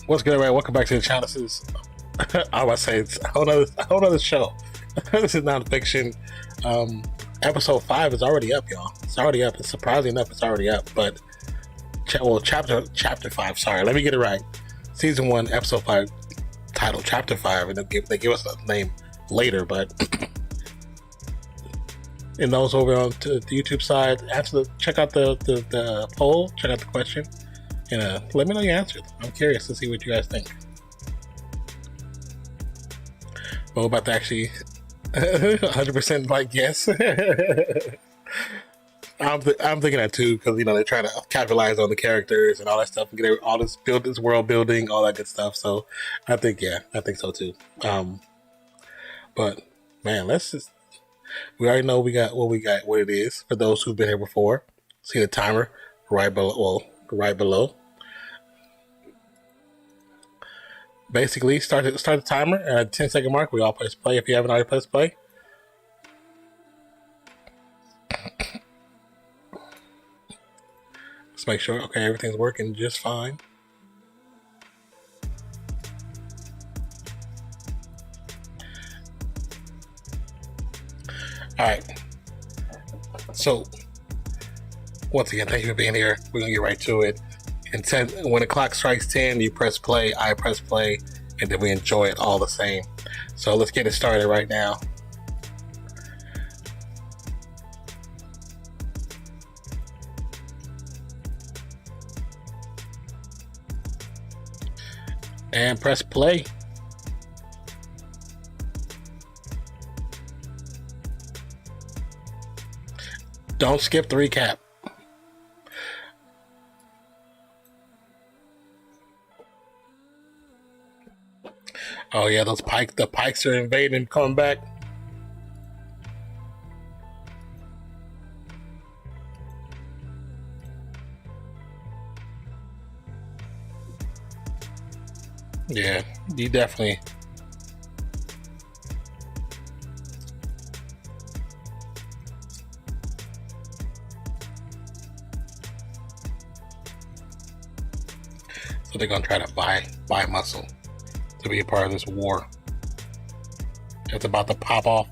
What's good, man? Welcome back to the channel. This is, I would say, it's a whole nother show. This is Nonpfixion. Episode 5 is already up, y'all. It's already up. It's surprising enough, it's already up. But, chapter 5, sorry. Let me get it right. Season 1, Episode 5, title Chapter 5. And they give us a name later, but... And those over on the YouTube side, check out the poll, check out the question, and let me know your answers. I'm curious to see what you guys think. But we're about to actually 100% like yes. I'm thinking that too, because they're trying to capitalize on the characters and all that stuff, and get all this world building, all that good stuff. So I think so too. But man, we already know what it is. For those who've been here before, see the timer right below. Right below. Basically, start the timer at 10-second mark. We all press play. If you haven't already pressed play, let's make sure. Okay, everything's working just fine. All right. So, once again, thank you for being here. We're gonna get right to it. And when the clock strikes 10, you press play. I press play, and then we enjoy it all the same. So let's get it started right now. And press play. Don't skip the recap. Oh yeah, the pikes are invading and coming back. Yeah, you definitely. So they're gonna try to buy muscle to be a part of this war. It's about to pop off.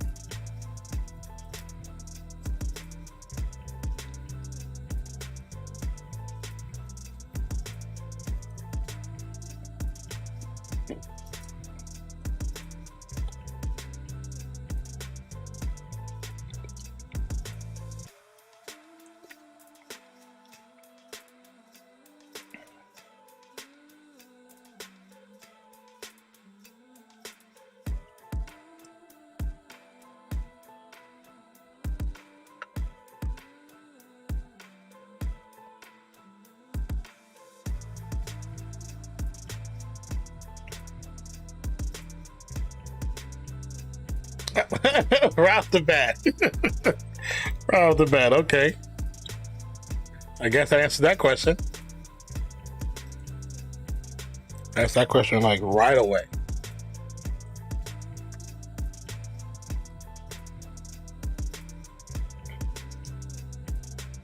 Right off the bat. Right off the bat, okay. I guess I answered that question. Asked that question like right away.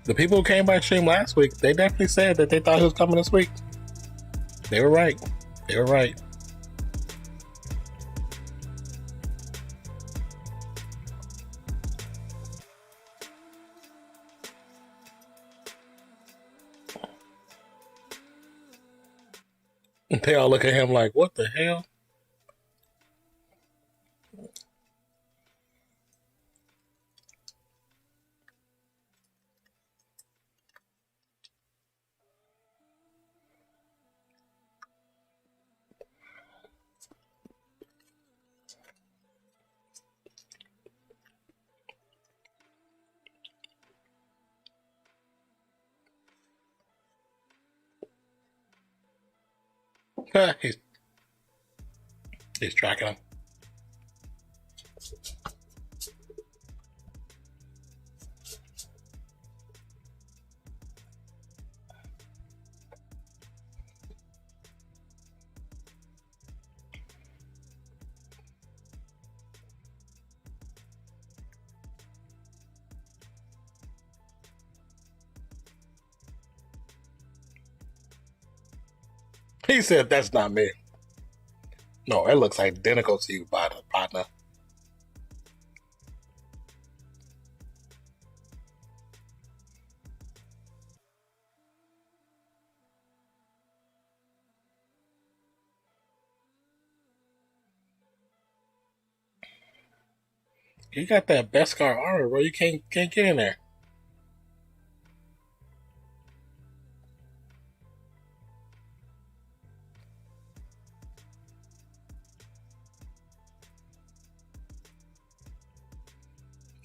The people who came by stream last week, they definitely said that they thought he was coming this week. They were right. They were right. They all look at him like, what the hell? He's tracking him. He said, "That's not me." No, it looks identical to you, partner. You got that Beskar armor, bro. You can't get in there.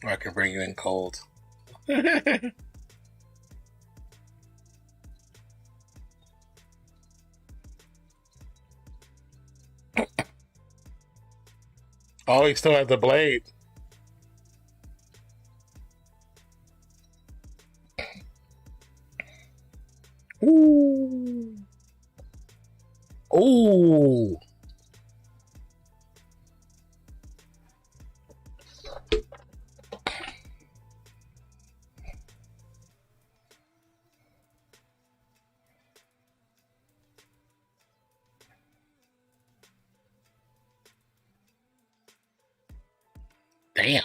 Or I can bring you in cold. Oh, he still has the blade. Ooh. Ooh. Damn.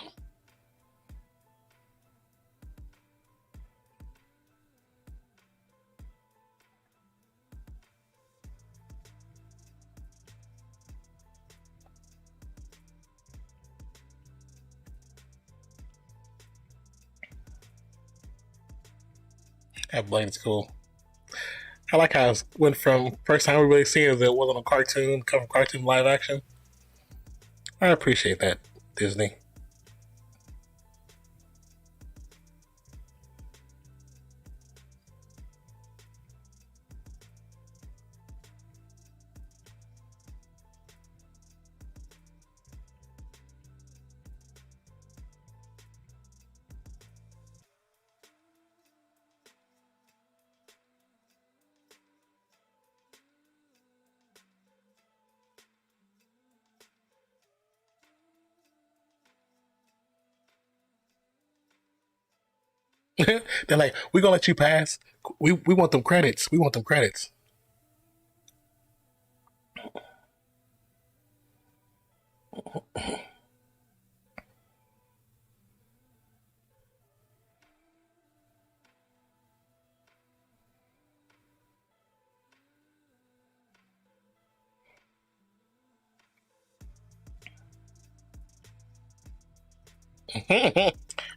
That blade's cool. I like how it went from first time we really seen it, it wasn't a cartoon, come from cartoon live action. I appreciate that, Disney. They're like, we're gonna let you pass. We want them credits. We want them credits.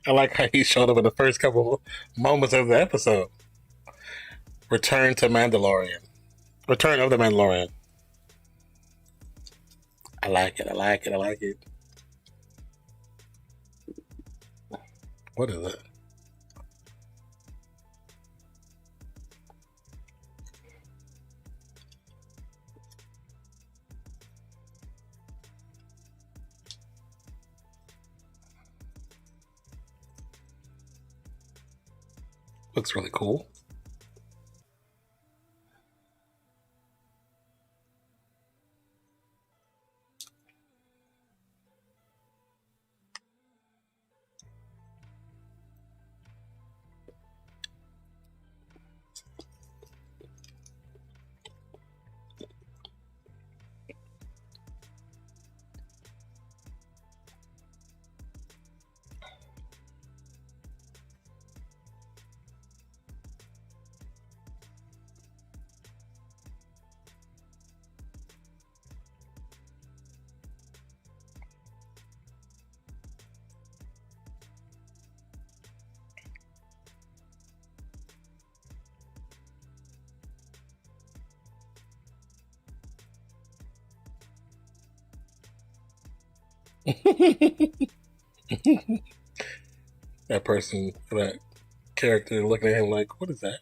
I like how he showed up in the first couple moments of the episode. Return to Mandalorian. Return of the Mandalorian. I like it. I like it. I like it. What is it? Looks really cool. That person, that character, looking at him like, what is that?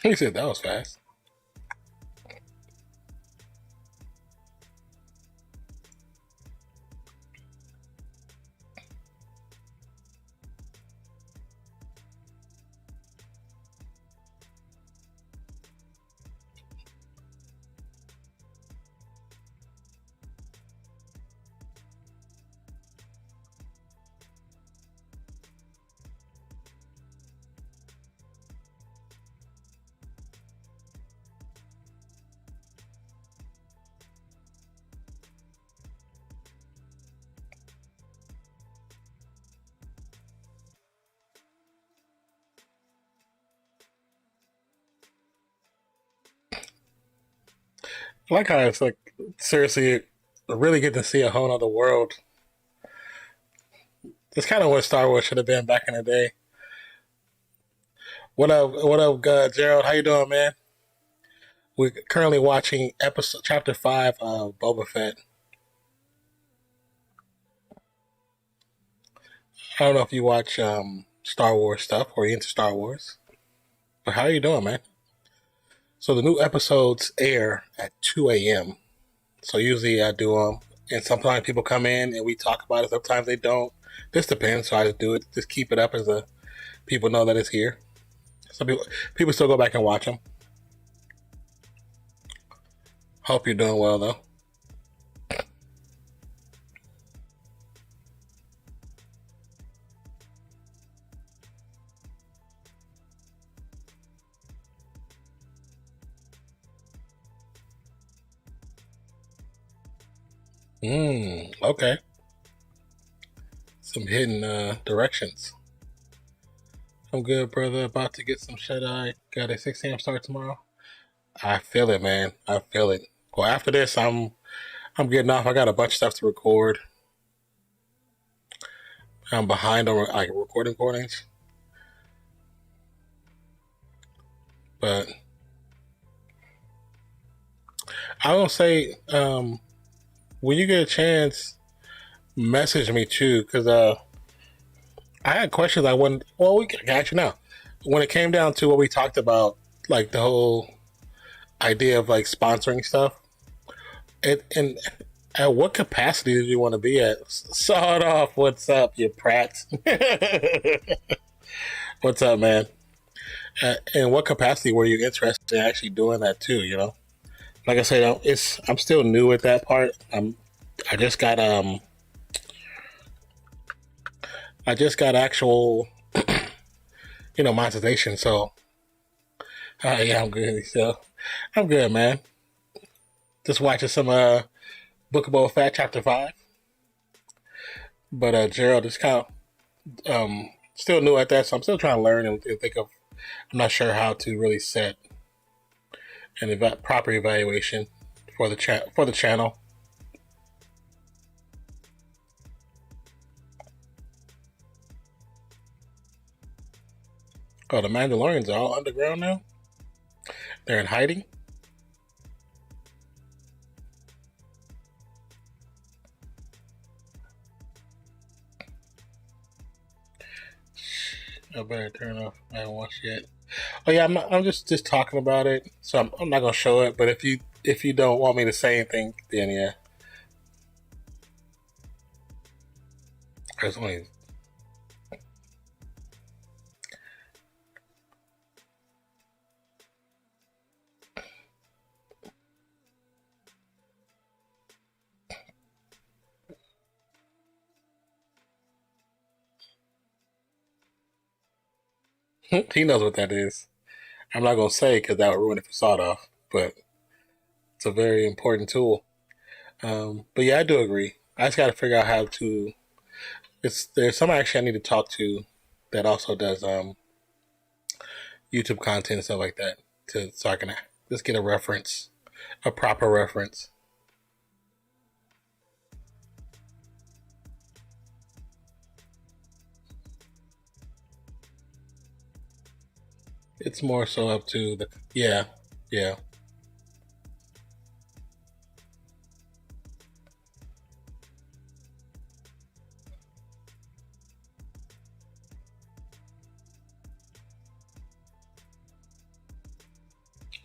He said that was fast. I like how it's like seriously, really get to see a whole other world. It's kind of what Star Wars should have been back in the day. What up, Gerald? How you doing, man? We're currently watching episode chapter 5 of Boba Fett. I don't know if you watch Star Wars stuff or you into Star Wars, but how are you doing, man? So the new episodes air at 2 a.m. So usually I do them, and sometimes people come in and we talk about it. Sometimes they don't. This depends. So I just do it. Just keep it up as the people know that it's here. Some people still go back and watch them. Hope you're doing well though. Okay. Some hidden directions. I'm good, brother. About to get some shut eye. Got a 6 a.m. start tomorrow. I feel it, man. I feel it. Well, after this, I'm getting off. I got a bunch of stuff to record. I'm behind on like recordings, but I will say when you get a chance, message me too, because I had questions I wanted. Well, we can catch you now. When it came down to what we talked about, like the whole idea of like sponsoring stuff, and at what capacity did you want to be at? Sawed off. What's up, you prat? What's up, man? In what capacity were you interested in actually doing that too? You know, like I said, I'm still new at that part. I just got I just got actual monetization. So yeah, I'm good. So I'm good, man. Just watching some Book of Boba Fett chapter 5. But Gerald is kind of still new at that, so I'm still trying to learn and think of. I'm not sure how to really set an proper evaluation for the channel. Oh, the Mandalorians are all underground now. They're in hiding. I better turn off. I haven't watched yet. Oh yeah, I'm just talking about it, so I'm not gonna show it. But if you don't want me to say anything, then yeah, there's only. He knows what that is. I'm not gonna say because that would ruin it for sawed off, but it's a very important tool. But yeah, I do agree. I just got to figure out how to. There's someone actually I need to talk to that also does YouTube content and stuff like that, so I can just get a reference, a proper reference. It's more so up to the yeah, yeah.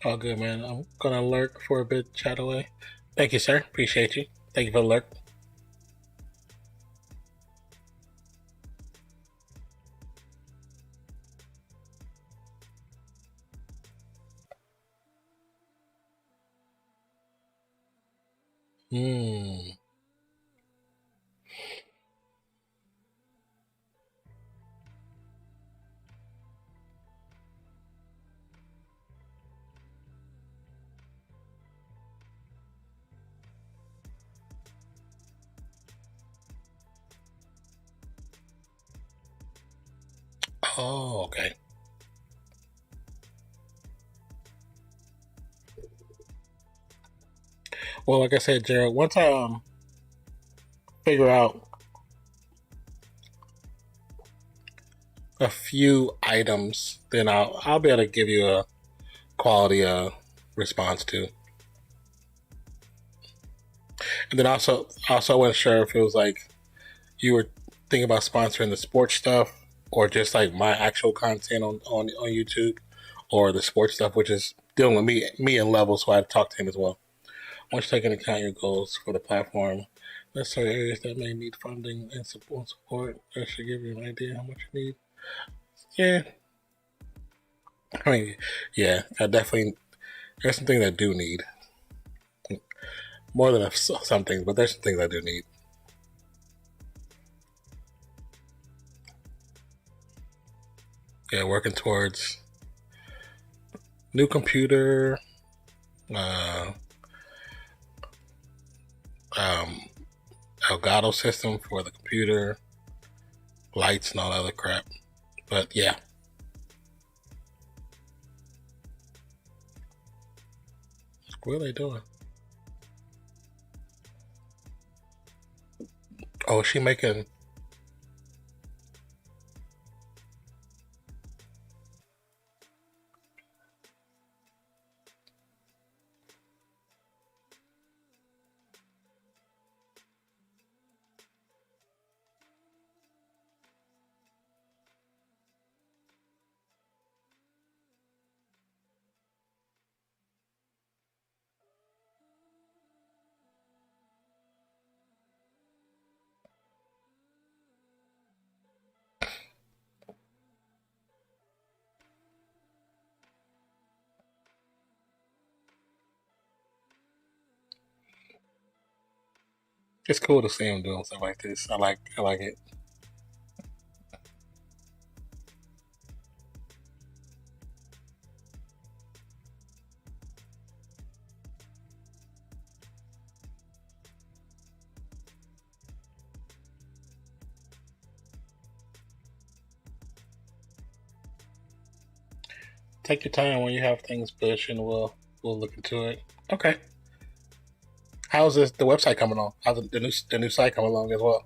All good, man. I'm gonna lurk for a bit, chat away. Thank you, sir. Appreciate you. Thank you for the lurk. Hmm. Oh, okay. Well, like I said, Gerald, once I figure out a few items, then I'll be able to give you a quality response to. And then also I wasn't sure if it was like you were thinking about sponsoring the sports stuff or just like my actual content on YouTube or the sports stuff, which is dealing with me and Level, so I had to talk to him as well. Once taking into account your goals for the platform, necessary areas that may need funding and support, that should give you an idea how much you need. Yeah, I mean, yeah, I definitely there's some things I do need more than some things, but there's some things I do need. Yeah, working towards new computer, uh, um, Elgato system for the computer, lights and all that other crap. But yeah, what are they doing? Oh, is she making? It's cool to see him doing stuff like this. I like it. Take your time when you have things pushed, and we'll look into it. Okay. How's the website coming on? How's the new site coming along as well?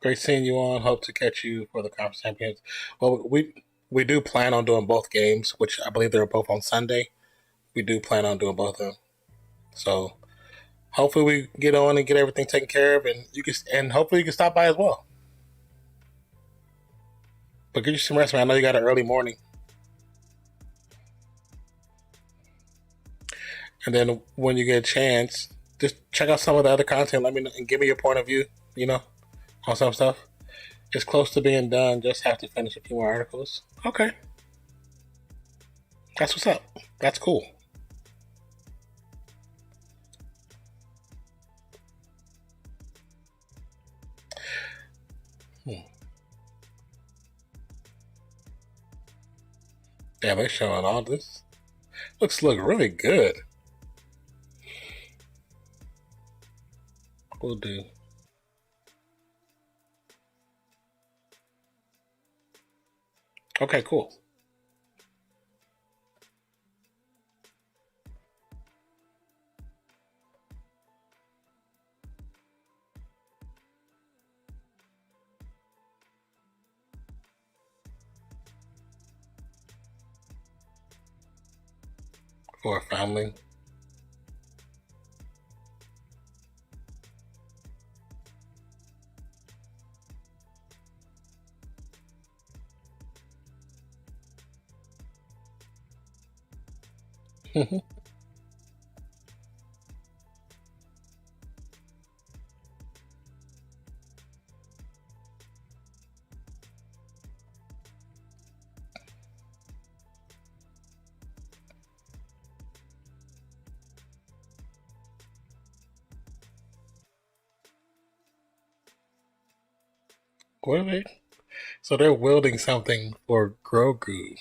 Great seeing you on. Hope to catch you for the conference champions. Well, we do plan on doing both games, which I believe they're both on Sunday. We do plan on doing both of them. So hopefully we get on and get everything taken care of, and hopefully you can stop by as well. But get you some rest, man. I know you got an early morning, and then when you get a chance, just check out some of the other content. Let me know and give me your point of view. You know, on some stuff. It's close to being done. Just have to finish a few more articles. Okay, that's what's up. That's cool. Hmm. Yeah, they're showing all this. Look really good. We'll do okay. Cool. For a family. What are they? So they're wielding something for Grogu.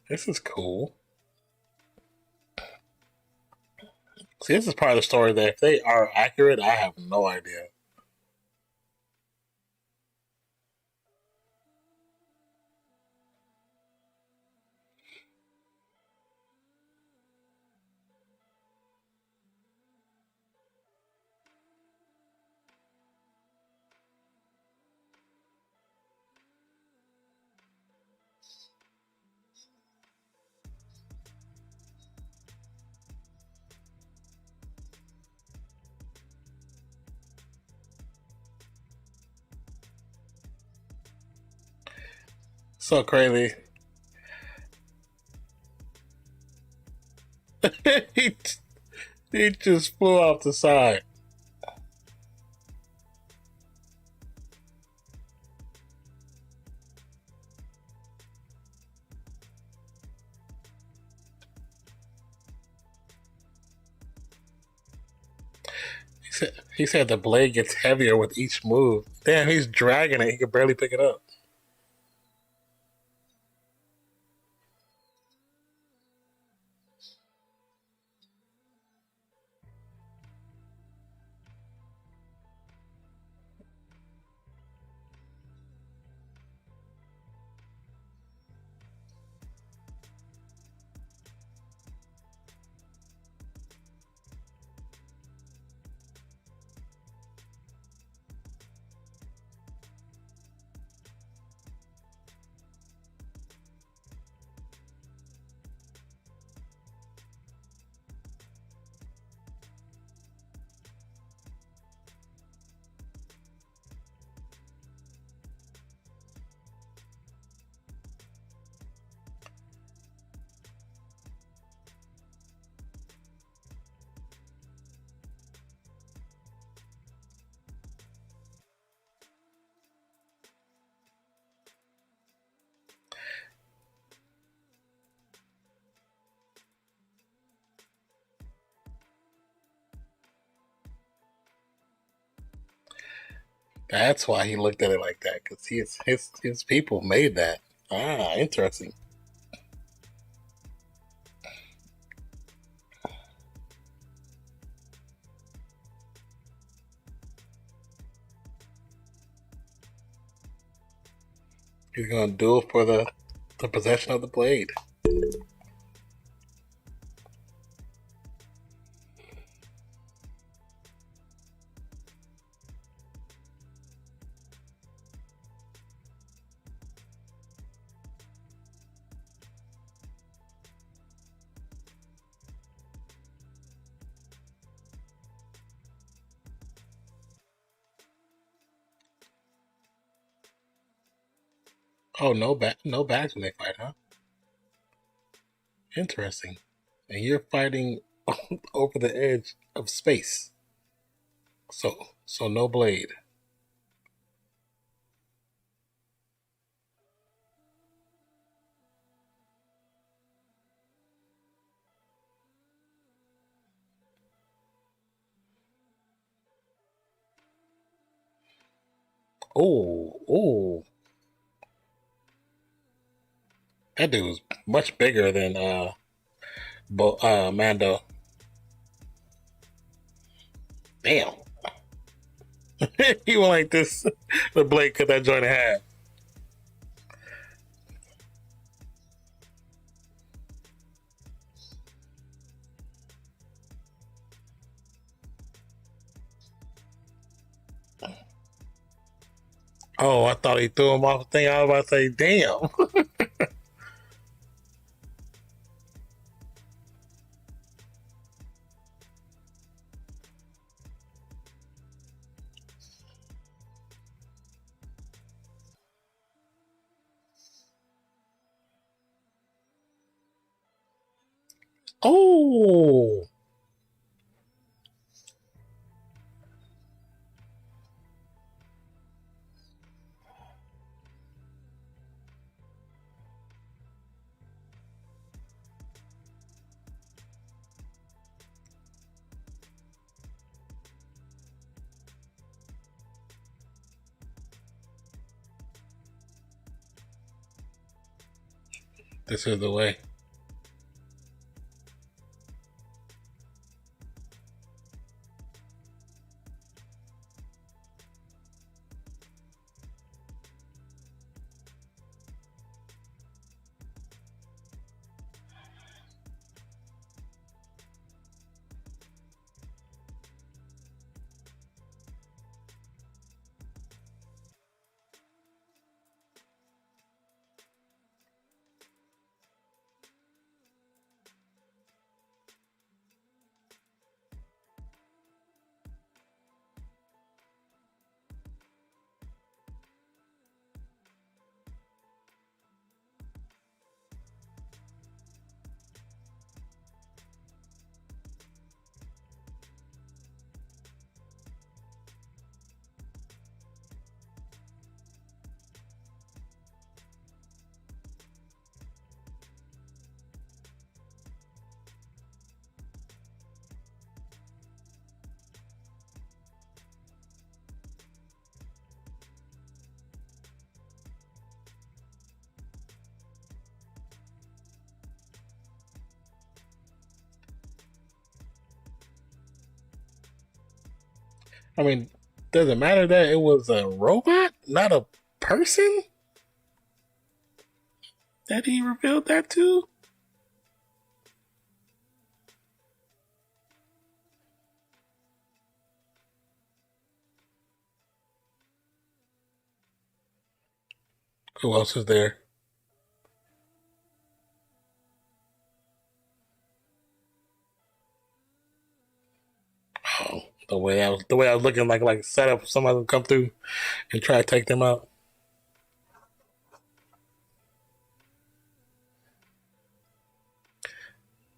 This is cool. See, this is part of the story that if they are accurate, I have no idea. So crazy. he, he just flew off the side. He said the blade gets heavier with each move. Damn, he's dragging it. He can barely pick it up. That's why he looked at it like that, because his people made that. Ah, interesting. He's gonna do it for the possession of the blade. Oh, no bags when they fight, huh? Interesting. And you're fighting over the edge of space. So no blade. Oh, that dude's much bigger than Mando. Damn. He went like this. The blade cut that joint in half. Oh, I thought he threw him off the thing. I was about to say, damn. Oh, this is the way. I mean, does it matter that it was a robot, not a person that he revealed that to? Who else is there? Oh, the way I was looking like set up somebody would come through and try to take them out.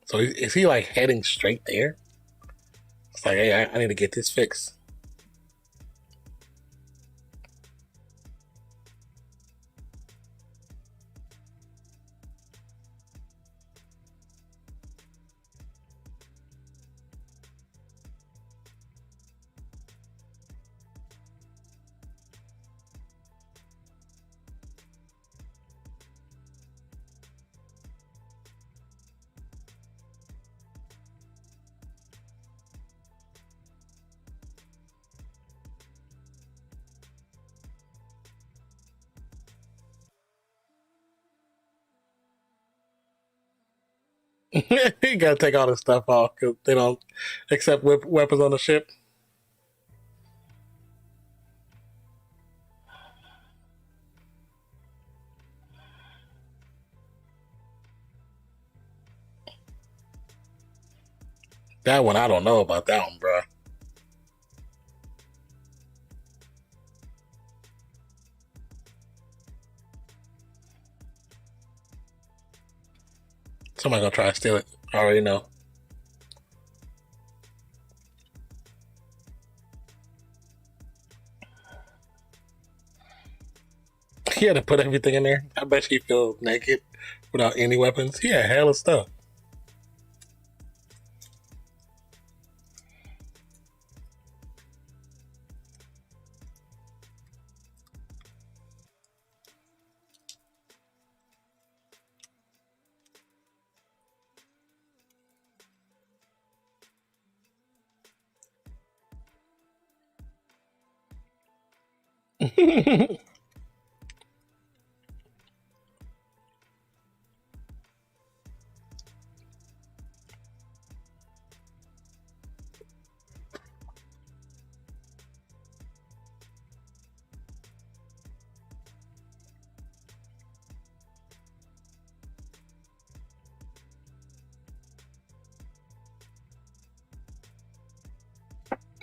So is he like heading straight there? It's like, hey, I need to get this fixed. He got to take all this stuff off because they don't accept weapons on the ship. That one, I don't know about that one, bro. Somebody gonna try to steal it. I already know. He had to put everything in there. I bet he feels naked without any weapons. He had hell of stuff.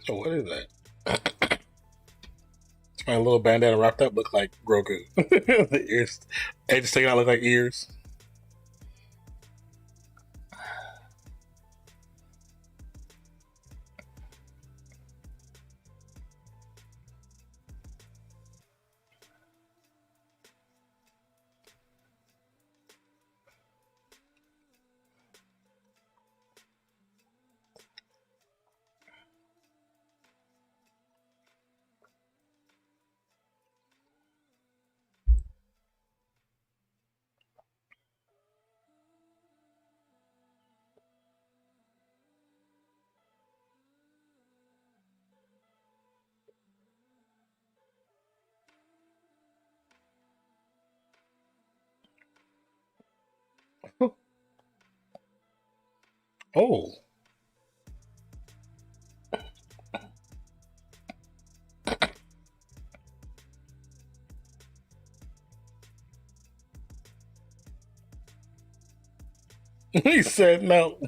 So what is that? My little bandana wrapped up look like Grogu. The ears, edges sticking out look like ears. Oh, he said no.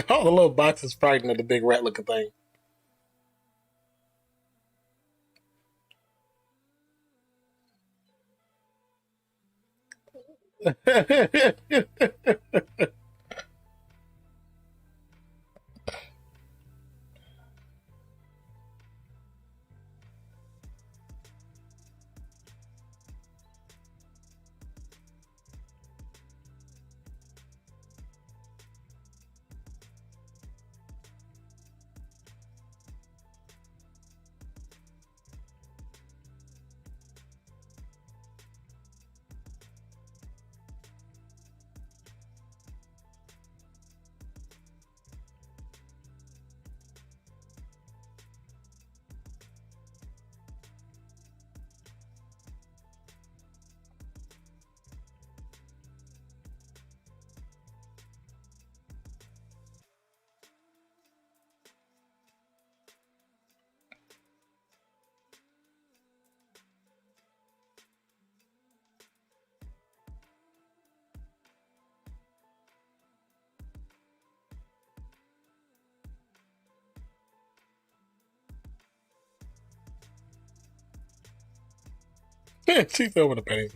All the little boxes frightened of the big rat looking thing. She's over the penny.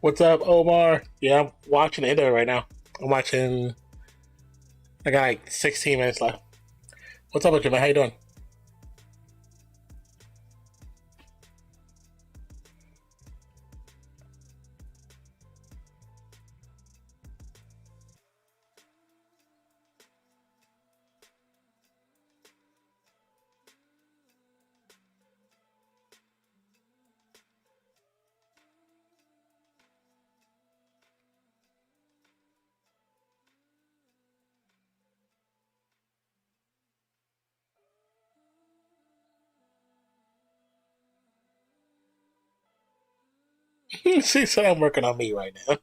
What's up, Omar? Yeah, I'm watching it right now. I'm watching. I got like 16 minutes left. What's up with you, man? How you doing? She said I'm working on me right now.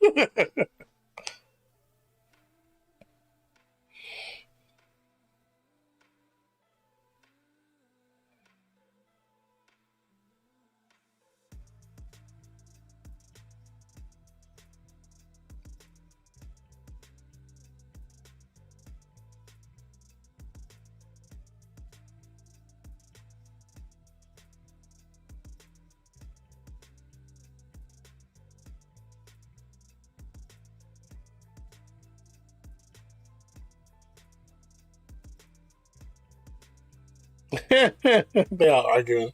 They all arguing.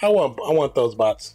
I want those bots.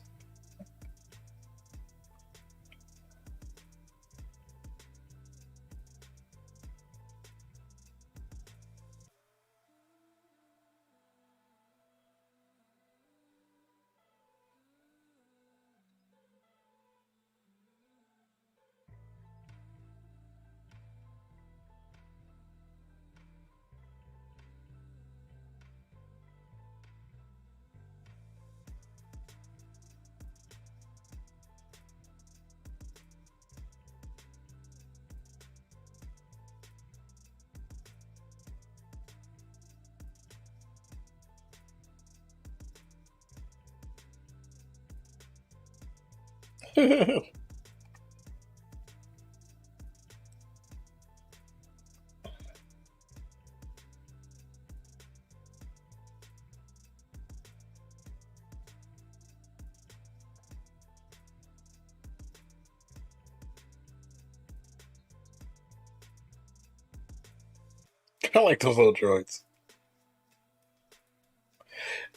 I like those little droids.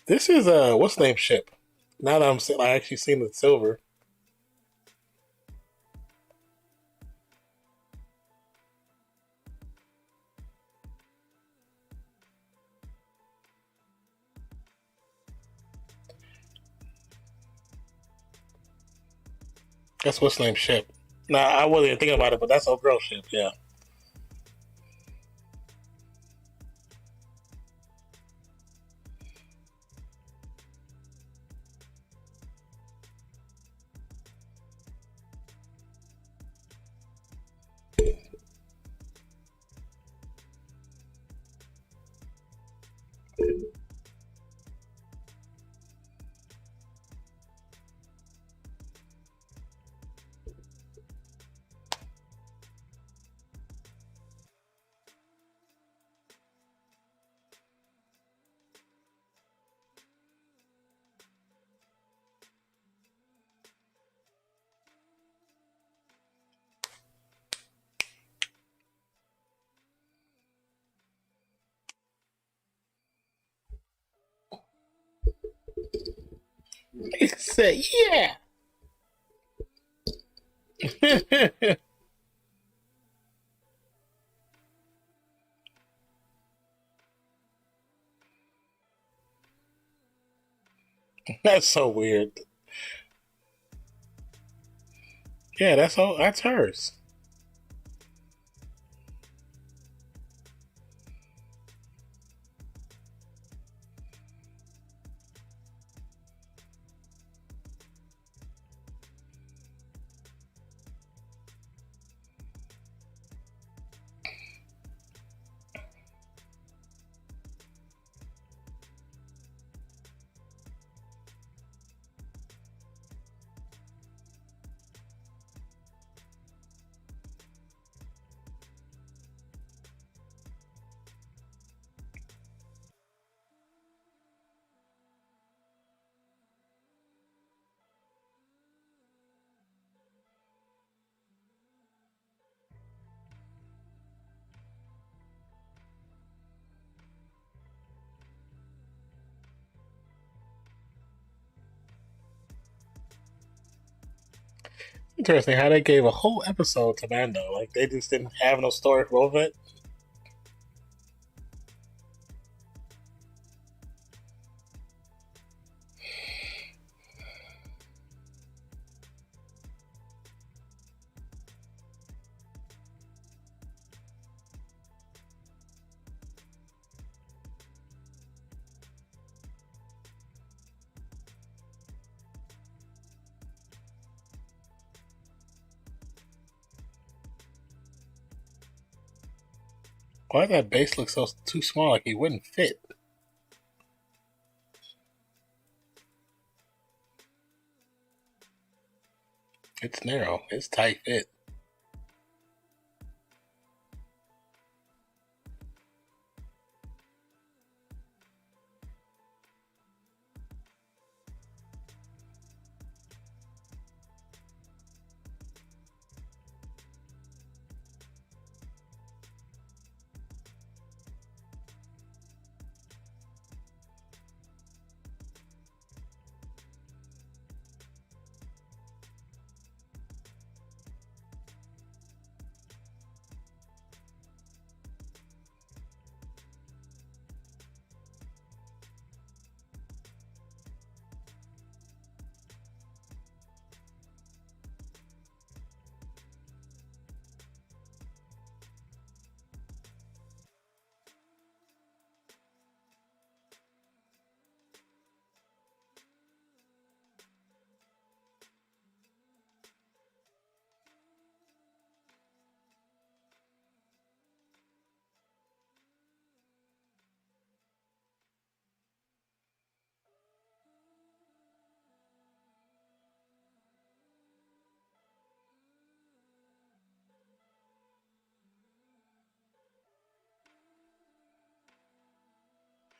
This is what's the name ship? Now that I actually seen the silver. That's what's the name ship. Nah, I wasn't even thinking about it, but that's old girl ship. Yeah. He said, "Yeah." That's so weird. Yeah, that's all. That's hers. Interesting how they gave a whole episode to Mando. Like they just didn't have no story for Boba Fett. Why does that base look so too small? Like he wouldn't fit. It's narrow. It's tight fit.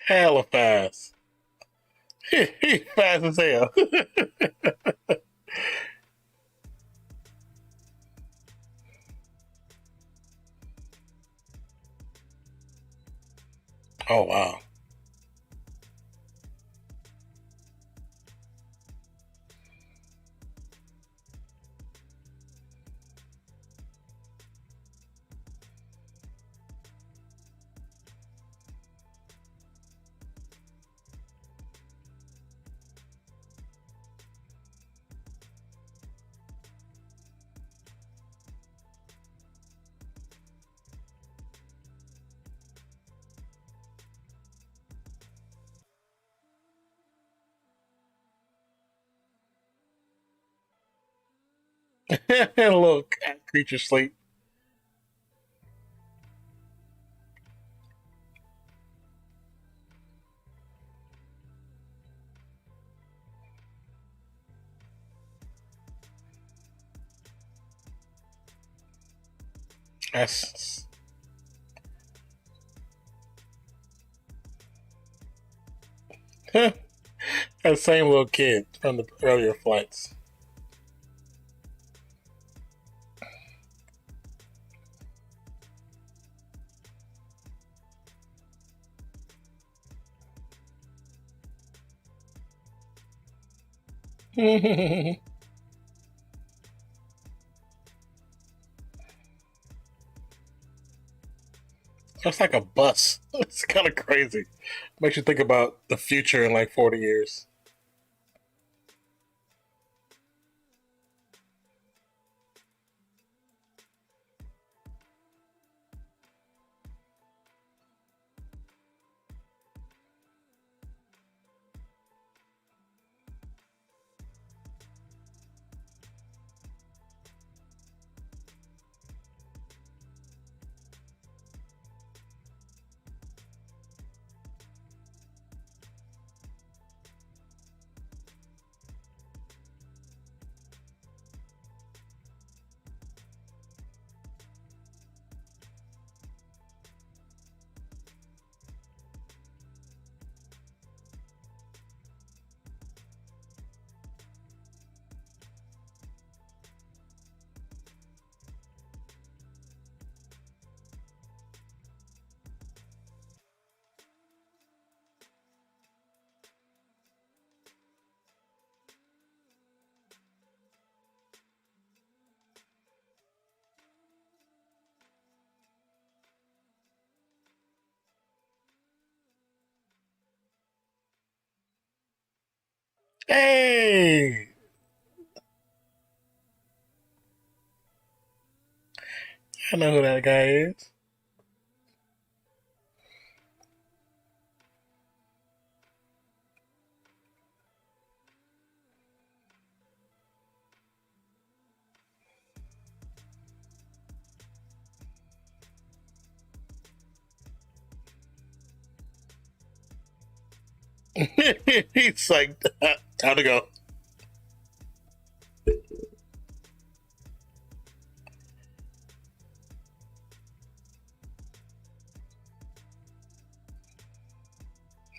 Hella fast. He fast as hell. Oh wow. Little creature sleep. That's that same little kid from the earlier flights. It's like a bus. It's kind of crazy. Makes you think about the future in like 40 years. Hey, I know who that guy is. He's like, time to go.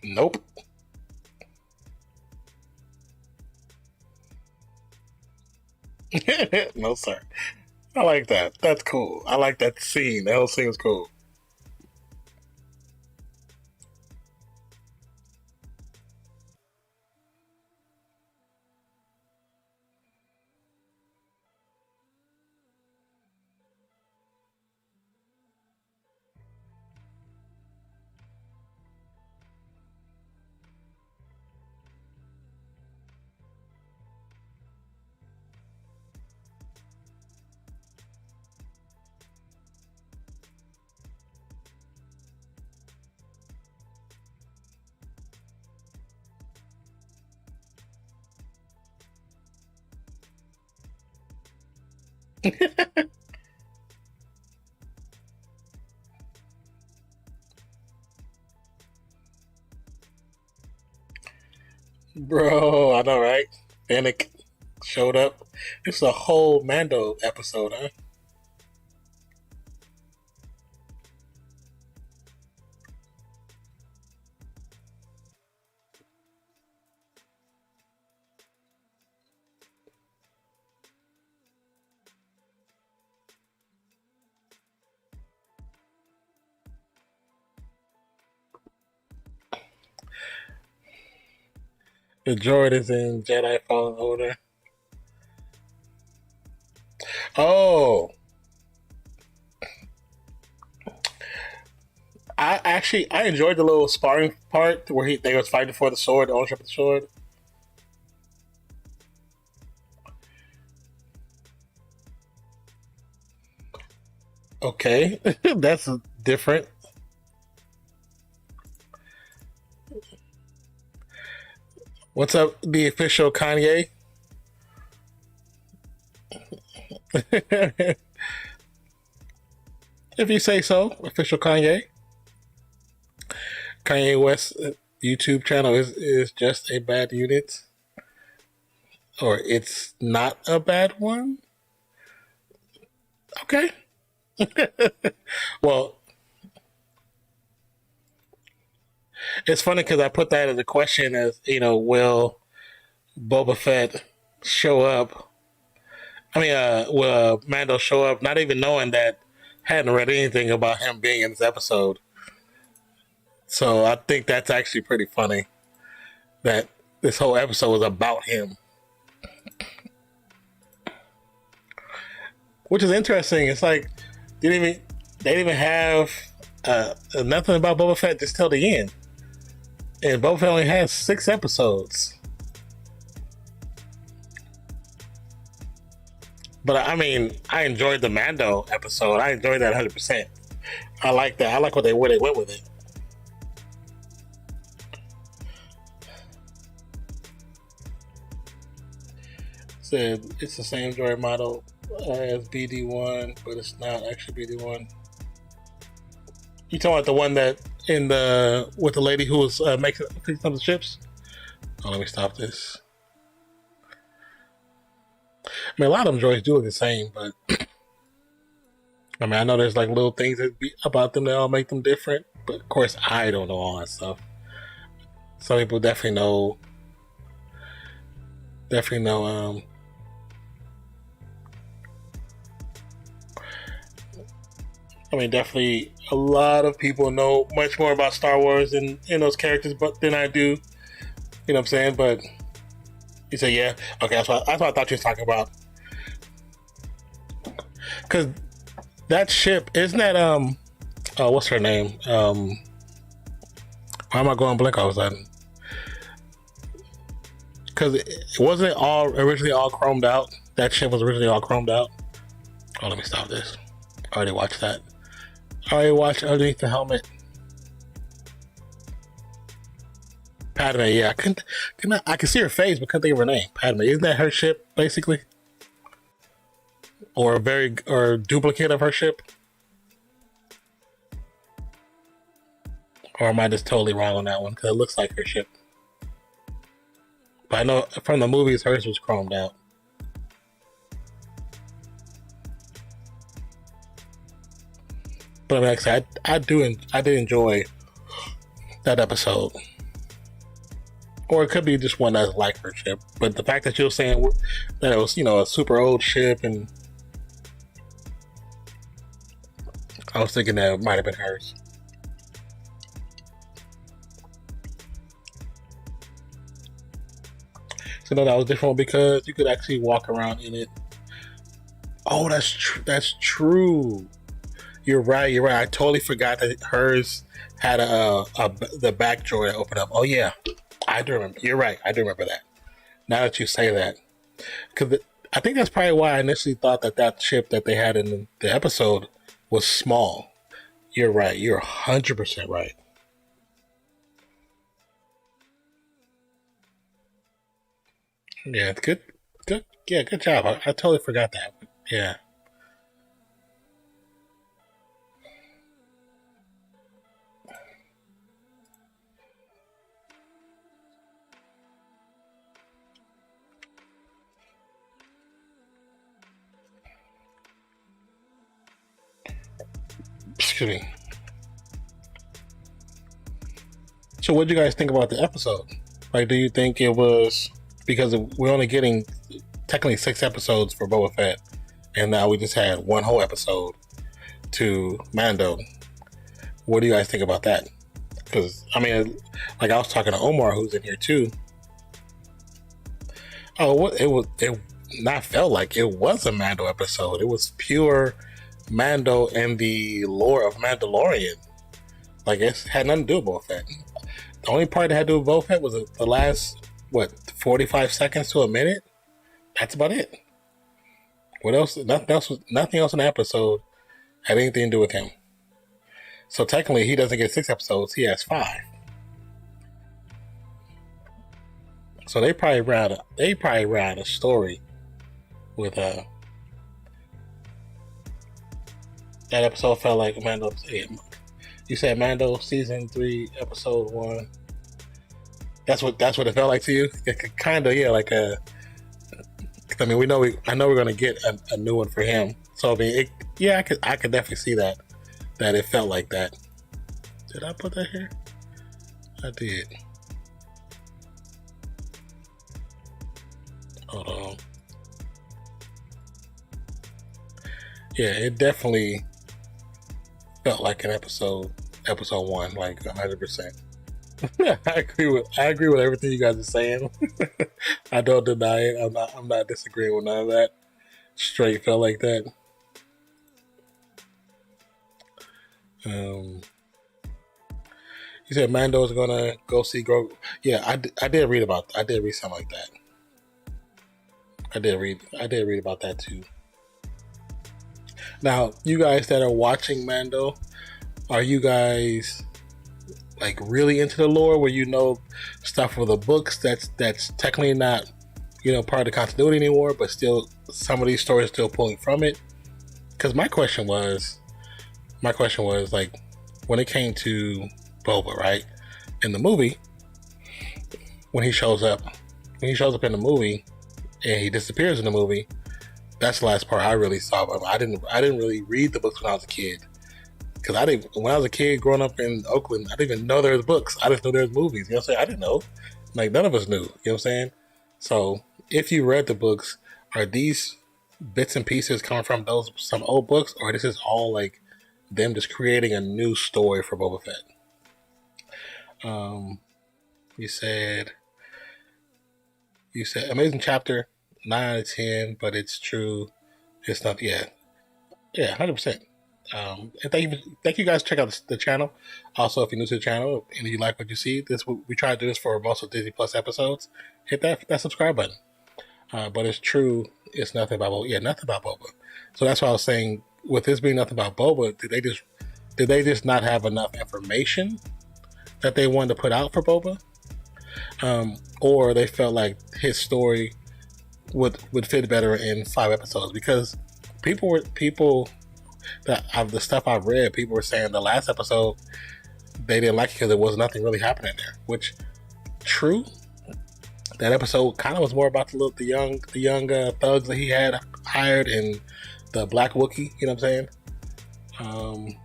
Nope. No, sir. I like that. That's cool. I like that scene. That whole scene was cool. Bro, I know, right? Fennec showed up. It's a whole Mando episode, huh? The droid is in Jedi Fallen Order. Oh, I enjoyed the little sparring part where they was fighting for the sword, the ownership of the sword. Okay, that's different. What's up, the official Kanye? If you say so, official Kanye. Kanye West YouTube channel is just a bad unit, or it's not a bad one. Okay. Well, it's funny because I put that as a question as will Boba Fett show up? I mean, will Mando show up? Not even knowing that, hadn't read anything about him being in this episode. So I think that's actually pretty funny that this whole episode was about him, which is interesting. It's like they didn't even have nothing about Boba Fett just till the end, and Boba Fett only has 6 episodes. But I mean, I enjoyed the Mando episode. I enjoyed that 100%. I like that. I like where they went with it. Said it's the same droid model as BD1, but it's not actually BD1. You talking about the one that in the with the lady who was making fixing up the ships? Oh, let me stop this. I mean, a lot of them droids do look the same, but I mean, I know there's like little things about them that all make them different, but of course, I don't know all that stuff. Some people definitely know. Definitely know. I mean, definitely a lot of people know much more about Star Wars and those characters, but than I do. You know what I'm saying? But you say, yeah, okay, that's what I thought you was talking about. Because that ship isn't that what's her name? Why am I going blank all of a sudden? Because it wasn't all originally all chromed out. That ship was originally all chromed out. Oh, let me stop this. I already watched that. I already watched Underneath the Helmet. Padme, yeah. I can see her face, but couldn't think of her name. Padme, isn't that her ship, basically? Or a duplicate of her ship? Or am I just totally wrong on that one? Because it looks like her ship. But I know from the movies, hers was chromed out. But like I said, I did enjoy that episode. Or it could be just one that's like her ship. But the fact that you were saying that it was, a super old ship, and I was thinking that it might have been hers. So no, that was different because you could actually walk around in it. Oh, that's true. You're right. I totally forgot that hers had the back drawer that opened up. Oh yeah, I do remember. You're right. I do remember that. Now that you say that, because I think that's probably why I initially thought that ship that they had in the episode was small. You're right. You're 100% right. Yeah, good. Yeah, good job. I totally forgot that. Yeah. Excuse me. So, what do you guys think about the episode? Like, do you think it was because we're only getting technically 6 episodes for Boba Fett, and now we just had one whole episode to Mando? What do you guys think about that? Because I mean, like I was talking to Omar, who's in here too, Oh, it not felt like it was a Mando episode. It was pure Mando and the lore of Mandalorian. Like it had nothing to do with Boba Fett. The only part that had to do with Boba Fett was the last 45 seconds to a minute. That's about it. What else? Nothing else in the episode had anything to do with him. So technically, he doesn't get 6 episodes. He has 5. So they probably ran a story with that episode felt like Mando. You said Mando season 3 episode 1. That's what it felt like to you. Kind of, yeah, like a. I mean, I know we're gonna get a new one for him. So I mean, I could definitely see that it felt like that. Did I put that here? I did. Hold on. Yeah, it definitely felt like an episode 1, like 100%. I agree with everything you guys are saying. I don't deny it. I'm not disagreeing with none of that. Straight felt like that. You said Mando is gonna go see Grogu. Yeah, I did read something like that. I did read about that too. Now, you guys that are watching Mando, are you guys like really into the lore where you know stuff from the books that's technically not, part of the continuity anymore, but still some of these stories still pulling from it? Because my question was like, when it came to Boba, right, in the movie, when he shows up in the movie and he disappears in the movie, that's the last part I really saw of him. I didn't really read the books when I was a kid. Because when I was a kid growing up in Oakland, I didn't even know there was books. I just knew there was movies. You know what I'm saying? I didn't know. Like, none of us knew. You know what I'm saying? So, if you read the books, are these bits and pieces coming from some old books? Or this is all, like, them just creating a new story for Boba Fett? You said amazing chapter, 9 out of 10, but it's true. It's not, yeah, 100%. And thank you guys. Check out the channel. Also, if you're new to the channel and you like what you see, we try to do this for most of Disney Plus episodes. Hit that subscribe button. But it's true. It's nothing about Boba. Yeah, nothing about Boba. So that's why I was saying, with this being nothing about Boba, did they just not have enough information that they wanted to put out for Boba, or they felt like his story would fit better in 5 episodes? Because people that of the stuff I've read, people were saying the last episode they didn't like it because there was nothing really happening there. Which, true, that episode kind of was more about the young thugs that he had hired and the Black Wookiee. You know what I'm saying?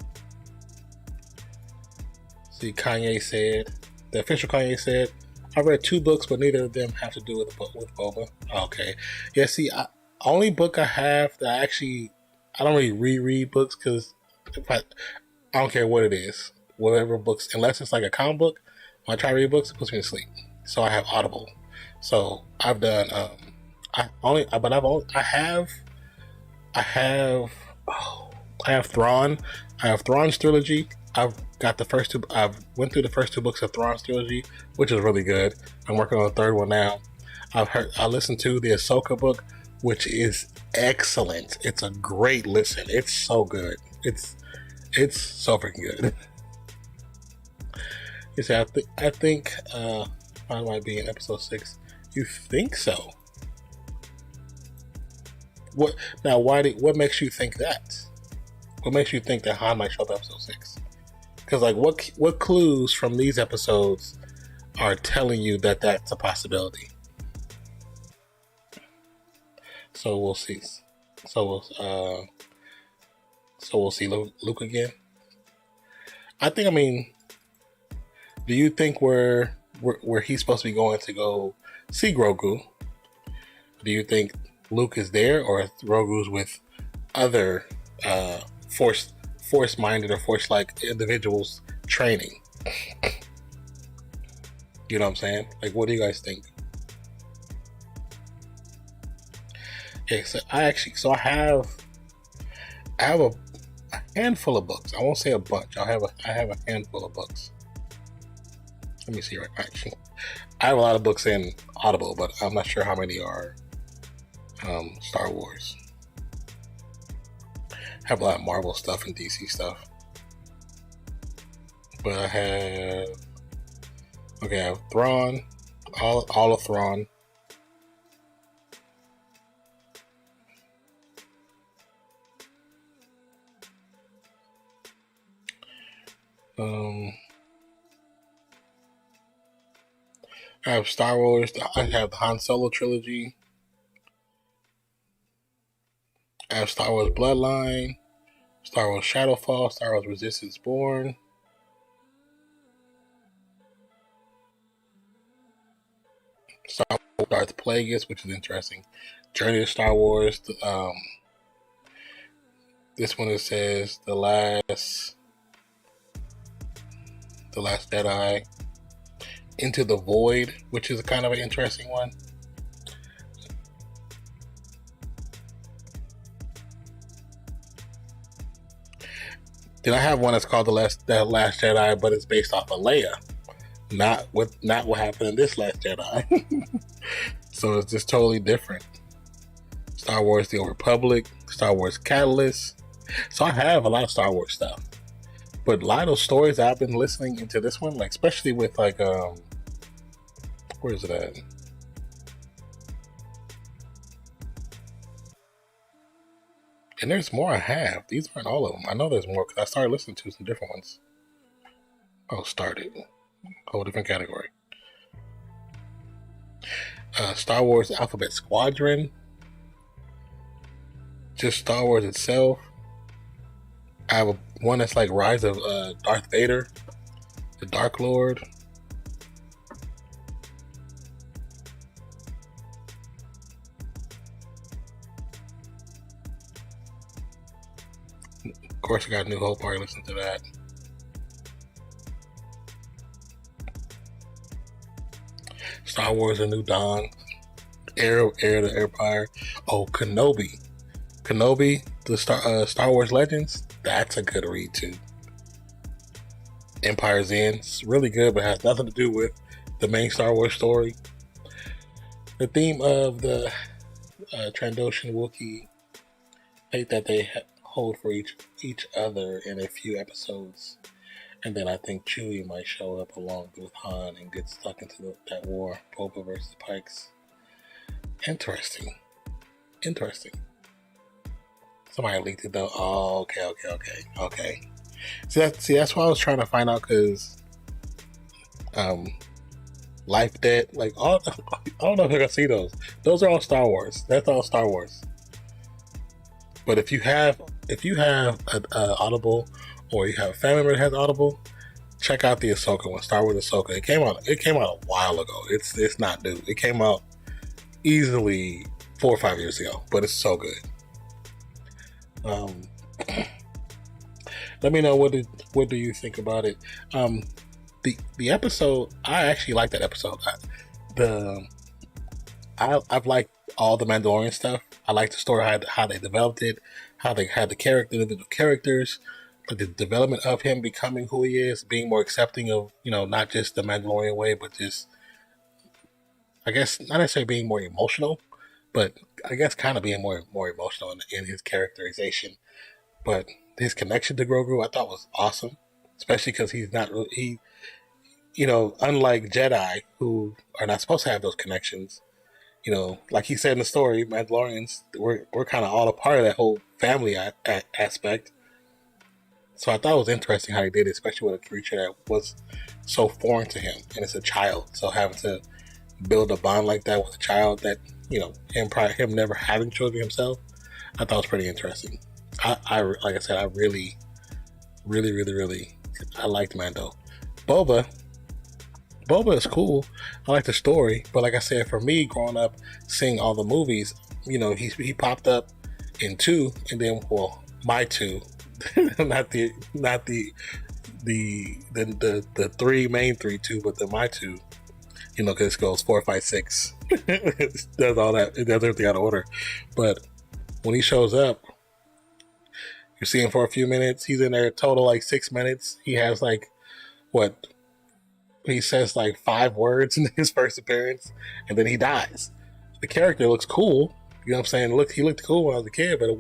See, the official Kanye said, I read 2 books, but neither of them have to do with Boba. Okay, yeah. See, only book I have that I don't really reread books, because I don't care what it is. Whatever books, unless it's like a comic book, when I try to read books, it puts me to sleep. So I have Audible. So I've done. I have Thrawn. I have Thrawn's trilogy. I've got the first 2. I went through the first 2 books of Thrawn's trilogy, which is really good. I'm working on the 3rd one now. I listened to the Ahsoka book, which is excellent. It's a great listen. It's so good. It's so freaking good. You say, I think I might be in episode 6. You think so? What now? What makes you think that? What makes you think that Han might show up episode 6? Because like, what clues from these episodes are telling you that that's a possibility? So we'll see. So we'll see Luke again. I mean, do you think where he's supposed to be going to go see Grogu? Do you think Luke is there, or Grogu's with other force-minded or force-like individuals training? You know what I'm saying? Like, what do you guys think? Yeah, I have a handful of books. I won't say a bunch. I have a handful of books. Let me see right actually. I have a lot of books in Audible, but I'm not sure how many are Star Wars. I have a lot of Marvel stuff and DC stuff. But I have Thrawn, all of Thrawn. I have Star Wars. I have the Han Solo trilogy. I have Star Wars Bloodline, Star Wars Shadowfall, Star Wars Resistance Born. Star Wars Darth Plagueis, which is interesting. Journey to Star Wars. This one it says the last Jedi. Into the Void, which is kind of an interesting one. Then I have one that's called the Last Jedi, but it's based off of Leia, not what happened in this Last Jedi. So it's just totally different. Star Wars: The Old Republic, Star Wars Catalyst. So I have a lot of Star Wars stuff, but a lot of those stories I've been listening into this one, like especially with like where is it at? And there's more I have. These aren't all of them. I know there's more because I started listening to some different ones. Oh, started. Whole different category. Star Wars Alphabet Squadron. Just Star Wars itself. I have one that's like Rise of Darth Vader, the Dark Lord. Of course, I got New Hope. Already listened to that. Star Wars: A New Dawn, Heir to the Empire. Oh, Kenobi, the Star Wars Legends. That's a good read too. Empire's End. It's really good, but has nothing to do with the main Star Wars story. The theme of the Trandoshan Wookiee fate that they hold for each other in a few episodes, and then I think Chewie might show up along with Han and get stuck into that war, Boba versus Pikes. Interesting. Somebody leaked it though. Oh, okay. See, that's why I was trying to find out, because Life Debt, like all, I don't know if I can see those. Those are all Star Wars. That's all Star Wars. But if you have a Audible, or you have a family member that has Audible, check out the Ahsoka one, Star Wars Ahsoka. It came out a while ago. It's not new. It came out easily 4 or 5 years ago, but it's so good. Let me know what do you think about it. The episode, I actually like that episode. I've liked all the Mandalorian stuff. I like the story, how they developed it, how they had the individual characters, the development of him becoming who he is, being more accepting of, not just the Mandalorian way, but just, I guess, not necessarily being more emotional, but I guess kind of being more emotional in his characterization. But his connection to Grogu, I thought was awesome, especially because he's not really, unlike Jedi who are not supposed to have those connections. Like he said in the story, Mandalorians, we're kind of all a part of that whole family aspect. So I thought it was interesting how he did it, especially with a creature that was so foreign to him, and it's a child. So having to build a bond like that with a child that, him never having children himself, I thought was pretty interesting. I like I said, I really I liked Mando. Boba is cool. I like the story, but like I said, for me, growing up seeing all the movies, he popped up in 2, and then my 2, not the 3 main 3 2, but my 2. Because it goes 4, 5, 6, It does all that. It does everything out of order. But when he shows up, you see him for a few minutes. He's in there total like 6 minutes. He has like what he says like 5 words in his first appearance, and then he dies. The character looks cool. You know what I'm saying? He looked cool when I was a kid, but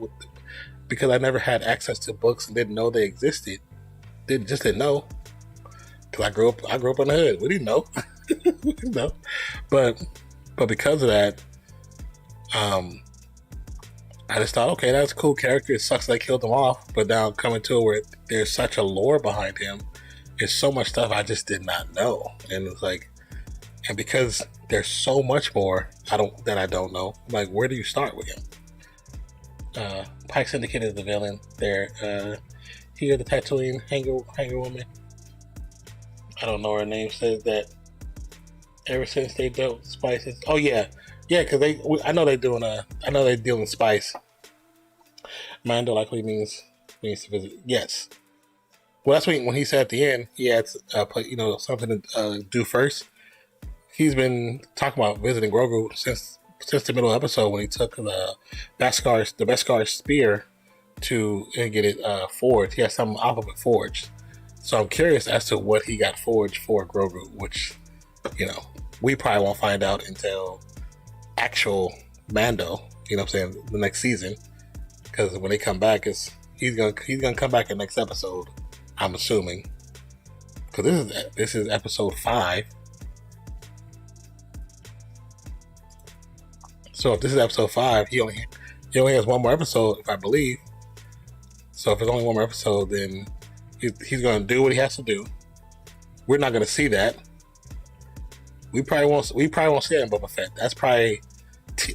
because I never had access to books and didn't know they existed, didn't know. Because I grew up in the hood. We didn't know. We didn't know. But because of that, I just thought, okay, that's a cool character. It sucks they killed him off, but now coming to it where there's such a lore behind him, there's so much stuff I just did not know, and it's like, and because there's so much more that I don't know, like, where do you start with him? Pike Syndicate is the villain. There, here the Tatooine hanger woman. I don't know her name. Says that ever since they dealt with spices. Oh yeah, because I know they're dealing spice. Mando likely means to visit. Yes. Well, that's when he said at the end he had something to do first. He's been talking about visiting Grogu since the middle of the episode when he took the Beskar spear to get it forged. He has something off of it forged. So I'm curious as to what he got forged for Grogu, which, we probably won't find out until actual Mando, you know what I'm saying, the next season. Because when they come back, he's gonna come back in the next episode, I'm assuming. Because this is episode 5. So if this is episode 5, he only has one more episode, if I believe. So if it's only one more episode, then he's going to do what he has to do. We're not going to see that. We probably won't see that in Boba Fett. That's probably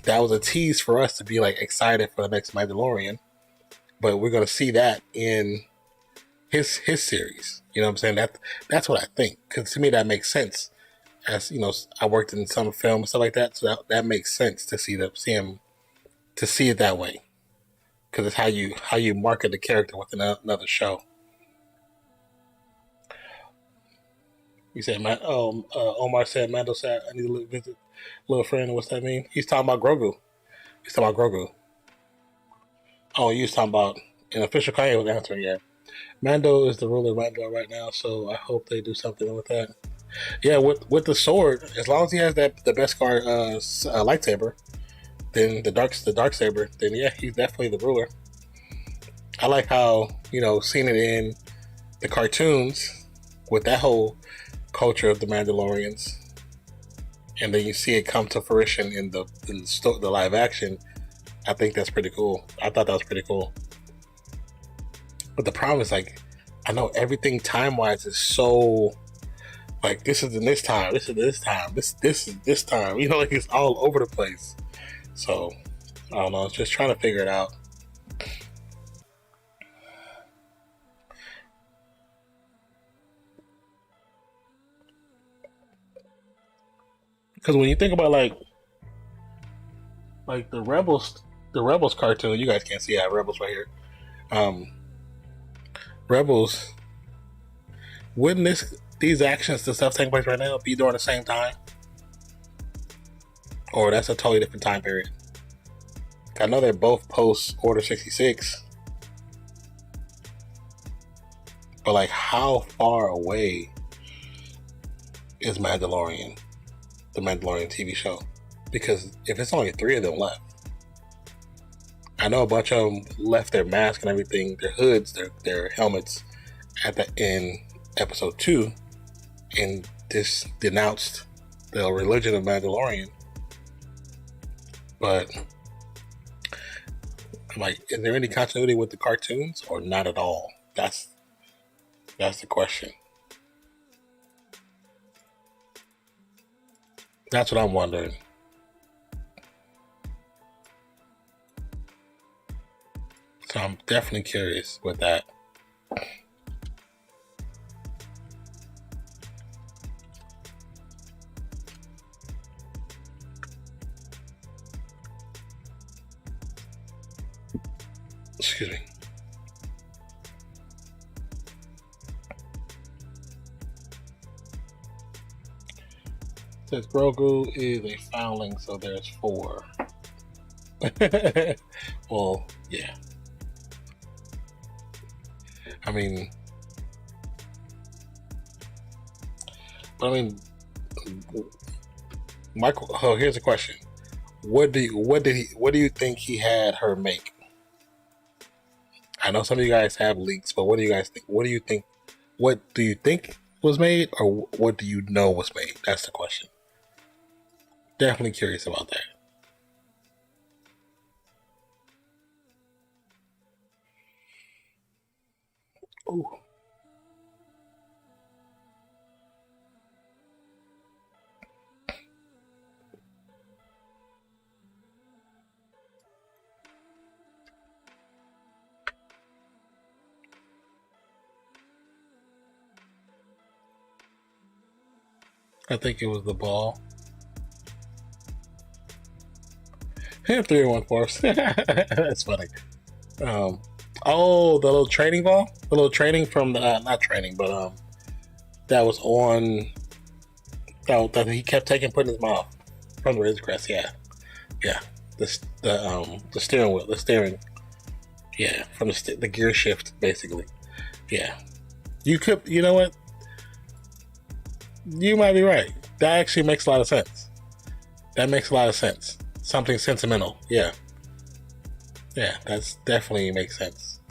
that was a tease for us to be like excited for the next Mandalorian. But we're going to see that in his series. You know what I'm saying? That's what I think. Because to me that makes sense. As you know, I worked in some film and stuff like that, so that makes sense to see it that way. Because it's how you market the character with another show. You said, Omar said, Mando said, I need to visit little friend. What's that mean? He's talking about Grogu. Oh, you was talking about an official Kanye was answering. Yeah, Mando is the ruler of Mando right now, so I hope they do something with that. Yeah, with the sword, as long as he has the Beskar lightsaber, then the dark saber, then yeah, he's definitely the ruler. I like how seeing it in the cartoons with that whole culture of the Mandalorians, and then you see it come to fruition in the live action. I think that's pretty cool. I thought that was pretty cool. But the problem is, like, I know everything time wise is so like this is in this time, this is this time, this is this time. Like it's all over the place. So I don't know. It's just trying to figure it out. Because when you think about like the Rebels cartoon, you guys can't see I have Rebels right here. Rebels, wouldn't these actions, the stuff taking place right now, be during the same time? Or that's a totally different time period? I know they're both post Order 66, but like how far away is Mandalorian? The Mandalorian TV show, because if it's only 3 of them left, I know a bunch of them left their mask and everything, their hoods, their helmets in episode 2, and this denounced the religion of Mandalorian. But I'm like, is there any continuity with the cartoons or not at all? That's the question. That's what I'm wondering. So I'm definitely curious with that. Excuse me. says Grogu is a foundling, so there's 4. Well, yeah. I mean, Michael. Oh, here's a question. What do you think he had her make? I know some of you guys have leaks, but what do you guys think? What do you think? What do you think was made, or what do you know was made? That's the question. Definitely curious about that. Ooh. I think it was the ball. 3-1 force. That's funny. Oh, the little training ball, the little training from the not training, but that was on that he kept taking, putting in his mouth from the Razor Crest. Yeah, yeah. The steering wheel, the steering. Yeah, from the gear shift, basically. Yeah, you could. You know what? You might be right. That actually makes a lot of sense. That makes a lot of sense. Something sentimental. Yeah. Yeah, that's definitely makes sense.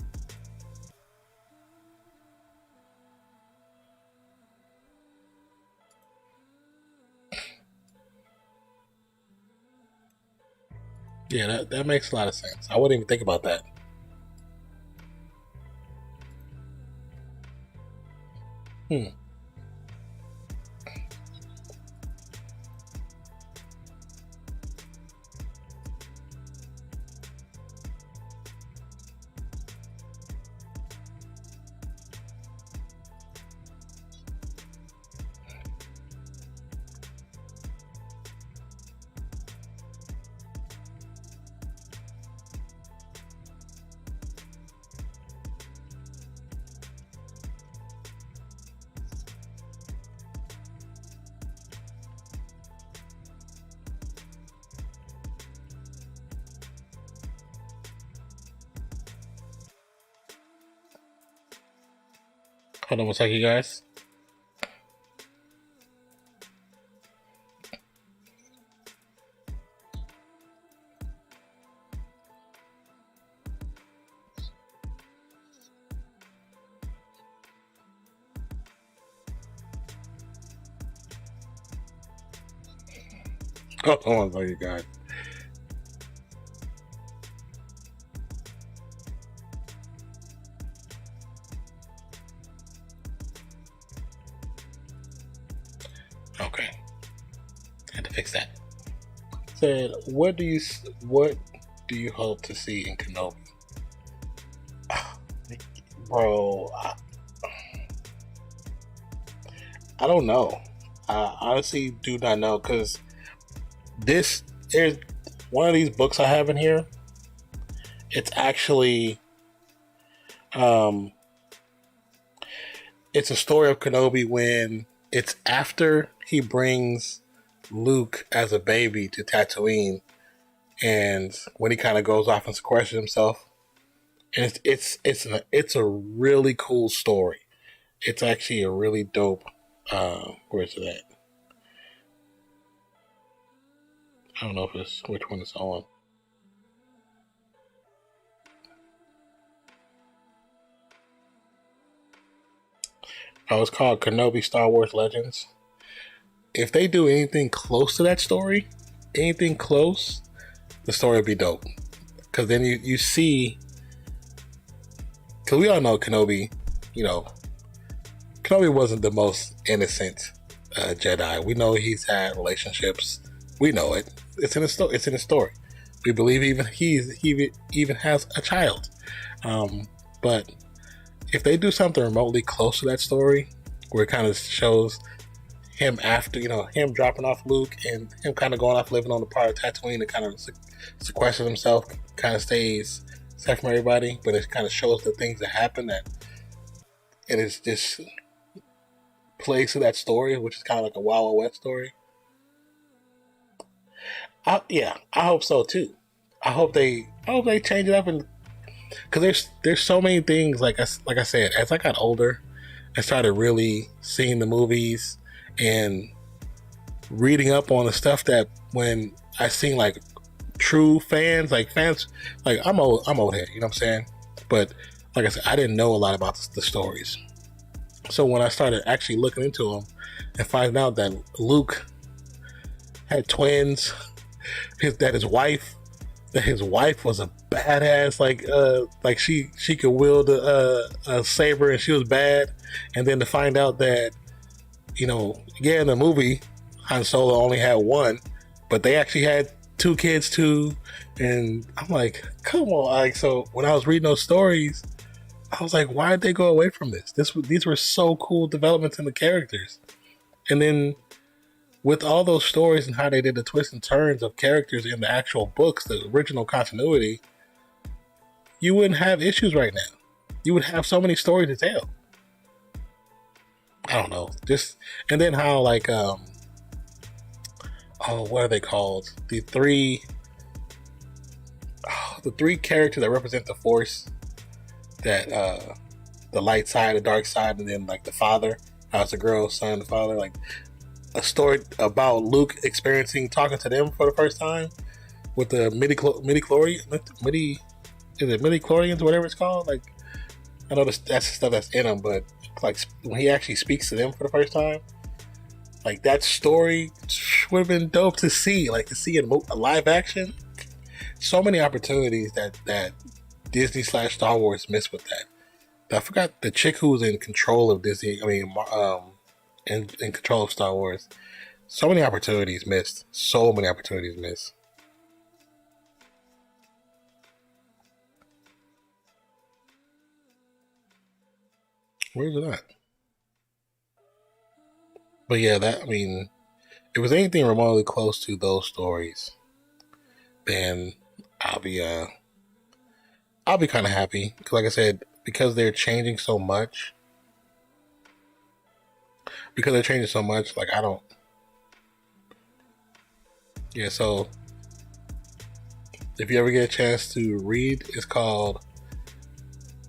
Yeah, that makes a lot of sense. I wouldn't even think about that. Hmm. Hold on one second, guys. Hold on one second, guys. Okay, had to fix that. Said, what do you hope to see in Kenobi? Bro, I don't know. I honestly do not know, because this is one of these books I have in here. It's actually um it's a story of Kenobi when it's after he brings Luke as a baby to Tatooine, and when he kind of goes off and sequesters himself. And it's a really cool story. It's actually a really dope. Where is it at? I don't know if it's which one it's on. Oh, it's called Kenobi Star Wars Legends. If they do anything close to that story, anything close, the story would be dope. Because then you see, because we all know Kenobi, you know, Kenobi wasn't the most innocent Jedi. We know he's had relationships. We know it. It's in It's in his story. We believe he even has a child. But if they do something remotely close to that story, where it kind of shows him after, him dropping off Luke and him kind of going off living on the part of Tatooine and kind of sequesters himself, kind of stays separate from everybody, but it kind of shows the things that happen, that and it's just plays to that story, which is kind of like a Wild Wild West story. Yeah, I hope so too. I hope they change it up, and because there's so many things like I said, as I got older, I started really seeing the movies and reading up on the stuff that when I seen like true fans, like fans, like I'm old head, you know what I'm saying? But like I said, I didn't know a lot about the stories. So when I started actually looking into them and finding out that Luke had twins, that his wife was a badass, like she could wield a saber and she was bad, and then to find out that yeah, in the movie Han Solo only had one, but they actually had two kids too, and I'm like, come on, like so when I was reading those stories, I was like, why did they go away from this? These were so cool developments in the characters, and then with all those stories and how they did the twists and turns of characters in the actual books, the original continuity, you wouldn't have issues right now. You would have so many stories to tell. I don't know, just and then how what are they called? The three characters that represent the Force, that the light side, the dark side, and then like the father, how it's a girl, son, the father, like a story about Luke experiencing talking to them for the first time with the midi-chlorians, whatever it's called. Like I know that's the stuff that's in them, but like when he actually speaks to them for the first time, like that story would have been dope to see, like to see in live action. So many opportunities that Disney / Star Wars missed with that. I forgot the chick who was in control of Disney. I mean, in control of Star Wars. So many opportunities missed. So many opportunities missed. Where's it at? But yeah, that I mean, if it was anything remotely close to those stories, then I'll be uh I'll be kind of happy. 'Cause like I said, because they're changing so much, like I don't. Yeah, so if you ever get a chance to read, it's called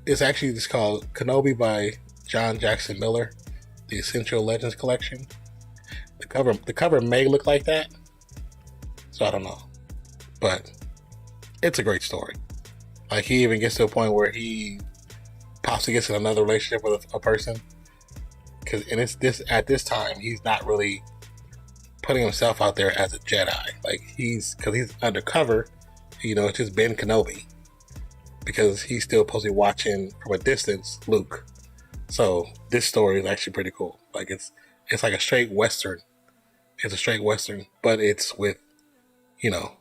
Kenobi by John Jackson Miller, the Essential Legends Collection. The cover may look like that, so I don't know, but it's a great story. Like he even gets to a point where he possibly gets in another relationship with a person, and it's this at this time he's not really putting himself out there as a Jedi. Like because he's undercover, it's just Ben Kenobi, because he's still supposedly watching from a distance Luke. So this story is actually pretty cool. Like it's like a straight western. It's a straight western, but it's with you know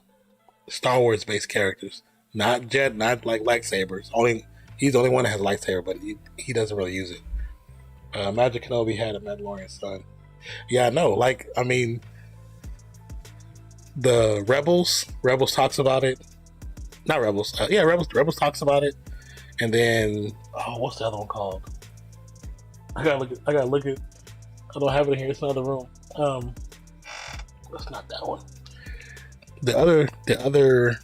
Star Wars based characters, not like lightsabers. Only he's the only one that has a lightsaber, but he doesn't really use it. Magic Kenobi had a Mandalorian son. Yeah, I know. Like I mean, the Rebels talks about it. Not Rebels. Yeah, Rebels talks about it. And then what's the other one called? I gotta look. I gotta look at. I don't have it in here. It's in another room. That's not that one. The other.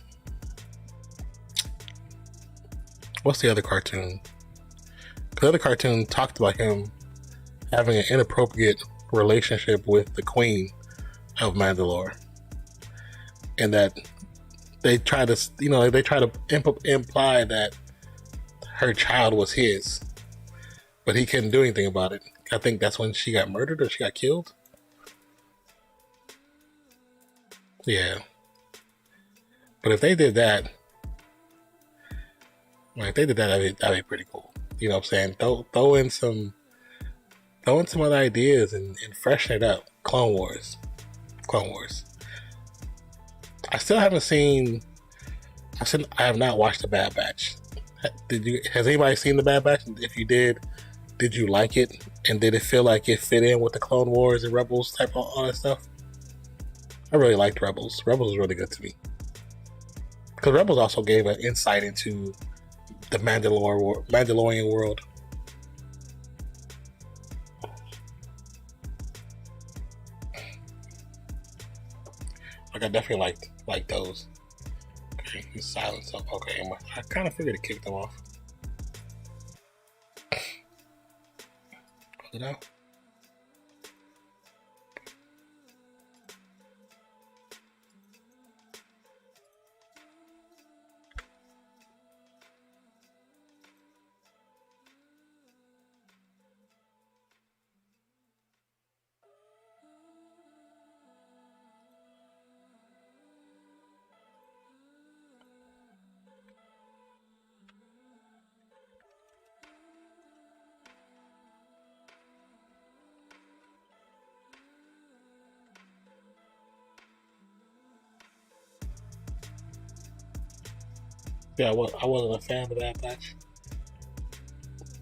What's the other cartoon? The other cartoon talked about him having an inappropriate relationship with the Queen of Mandalore, and that they try to, imply that her child was his, but he couldn't do anything about it. I think that's when she got murdered or she got killed. Yeah, but if they did that, that'd be pretty cool. You know what I'm saying? Throw in some other ideas and freshen it up. Clone Wars. I still haven't seen. I have not watched the Bad Batch. Has anybody seen the Bad Batch? If you did you like it? And did it feel like it fit in with the Clone Wars and Rebels type of all that stuff? I really liked Rebels. Rebels was really good to me, because Rebels also gave an insight into the Mandalorian world. Like I definitely like those. Okay, he's silenced up. Okay, I kind of figured to kick them off. Pull it out. Yeah, I wasn't a fan of that match.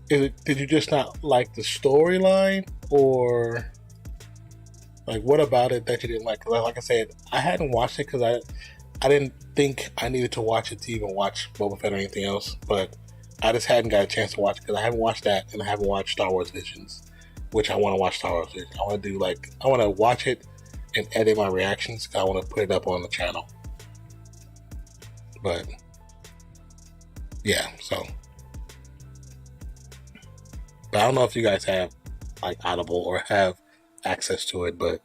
Did you just not like the storyline, or like what about it that you didn't like? 'Cause like I said, I hadn't watched it because I didn't think I needed to watch it to even watch Boba Fett or anything else. But I just hadn't got a chance to watch it because I haven't watched that and I haven't watched Star Wars Visions, which I want to watch Star Wars Visions. I want to do I want to watch it and edit my reactions because I want to put it up on the channel. But yeah, so. But I don't know if you guys have like Audible or have access to it, but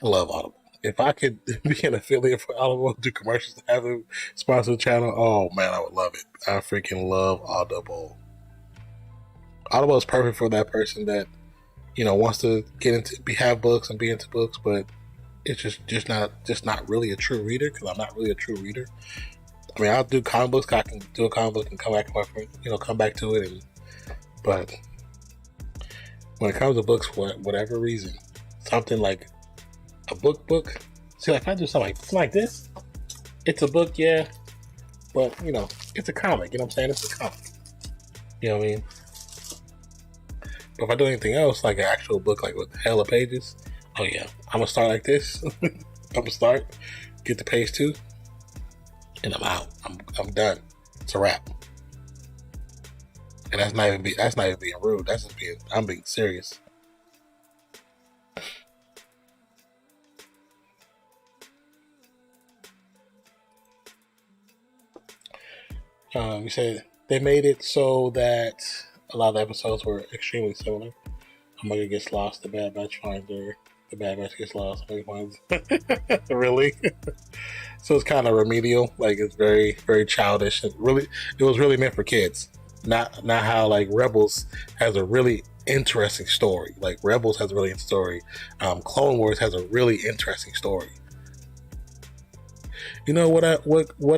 I love Audible. If I could be an affiliate for Audible, do commercials to have them sponsor the channel, oh man, I would love it. I freaking love Audible. Audible is perfect for that person that wants to get into have books and be into books, but it's just not really a true reader because I'm not really a true reader. I mean, I'll do comic books. I can do a comic book and come back to come back to it, but when it comes to books, for whatever reason, something like a book. See, like if I do something like this, it's a book, yeah, but it's a comic. You know what I'm saying? It's a comic. You know what I mean? But if I do anything else, like an actual book, like with hella pages, oh yeah, I'm gonna start like this. I'm gonna start, get to page 2, and I'm out. I'm done. It's a wrap. And that's not even being rude. I'm being serious. You said they made it so that a lot of the episodes were extremely similar. Omega gets lost, the Bad Batch finds her. The Bad Batch gets lost, Omega finds really? So it's kind of remedial. Like it's very, very childish. It was really meant for kids. Not how like Rebels has a really interesting story. Like Rebels has a really interesting story. Clone Wars has a really interesting story. You know what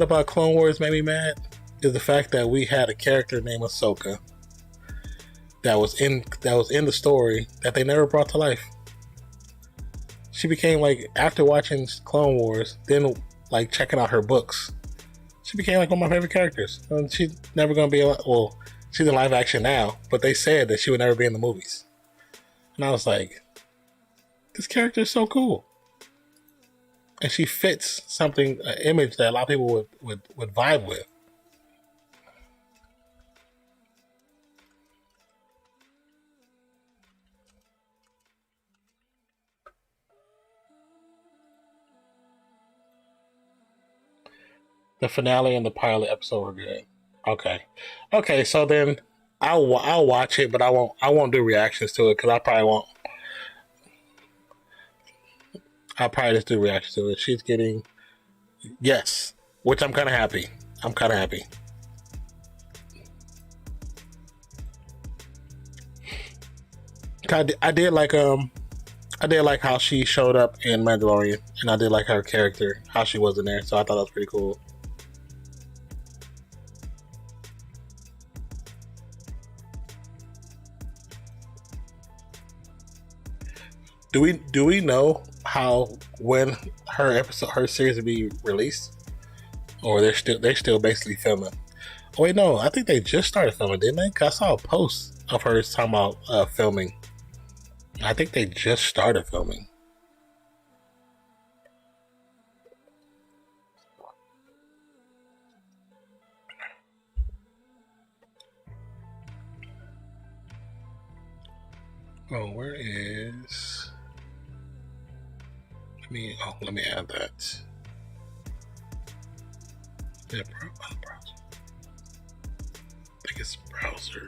about Clone Wars made me mad is the fact that we had a character named Ahsoka that was in the story that they never brought to life. She became like after watching Clone Wars, then like checking out her books. She became like one of my favorite characters. And she's never gonna be she's in live action now, but they said that she would never be in the movies. And I was like, this character is so cool. And she fits an image that a lot of people would vibe with. The finale and the pilot episode were good. Okay. So then I'll watch it, but I won't do reactions to it because I probably won't. I'll probably just do reactions to it. She's getting yes, which I'm kind of happy. I did like how she showed up in Mandalorian, and I did like her character, how she was in there. So I thought that was pretty cool. Do we know when her series will be released, or they're still basically filming? Oh wait, no, I think they just started filming, didn't they? Cause I saw a post of her talking about filming. I think they just started filming. Oh, where is? Let me add that. Yeah, browser. I think it's browser.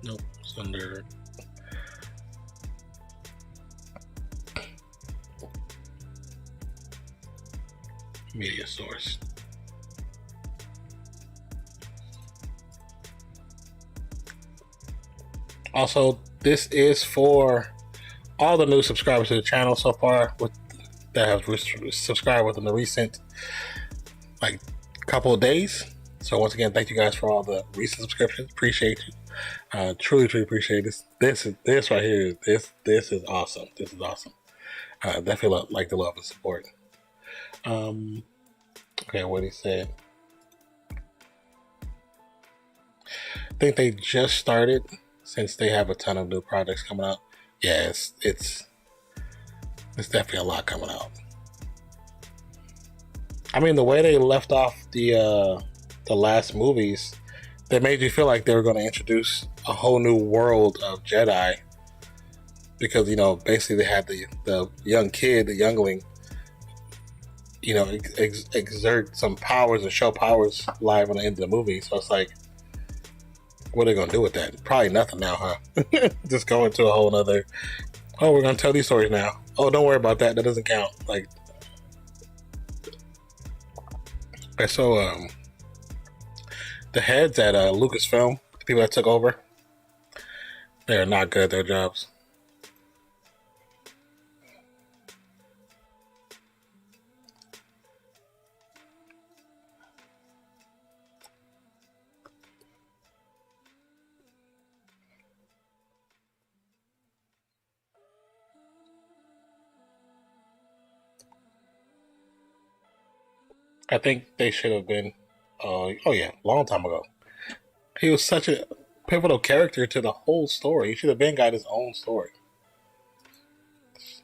Nope, it's under media source. Also, this is for all the new subscribers to the channel so far that have subscribed within the recent couple of days. So once again, thank you guys for all the recent subscriptions. Appreciate you. Truly appreciate this. This right here. This is awesome. This is awesome. Definitely like the love and support. Okay, what he said. I think they just started since they have a ton of new projects coming out. Yeah, it's definitely a lot coming out. I mean, the way they left off the last movies, they made you feel like they were going to introduce a whole new world of Jedi, because basically they had the young kid, the youngling, exert some powers and show powers live on the end of the movie. So it's like, what are they gonna do with that? Probably nothing now, huh? Just go into a whole nother. Oh, we're gonna tell these stories now. Oh, don't worry about that. That doesn't count. So the heads at Lucasfilm, the people that took over, they're not good at their jobs. I think they should have been. Long time ago. He was such a pivotal character to the whole story. He should have been got his own story.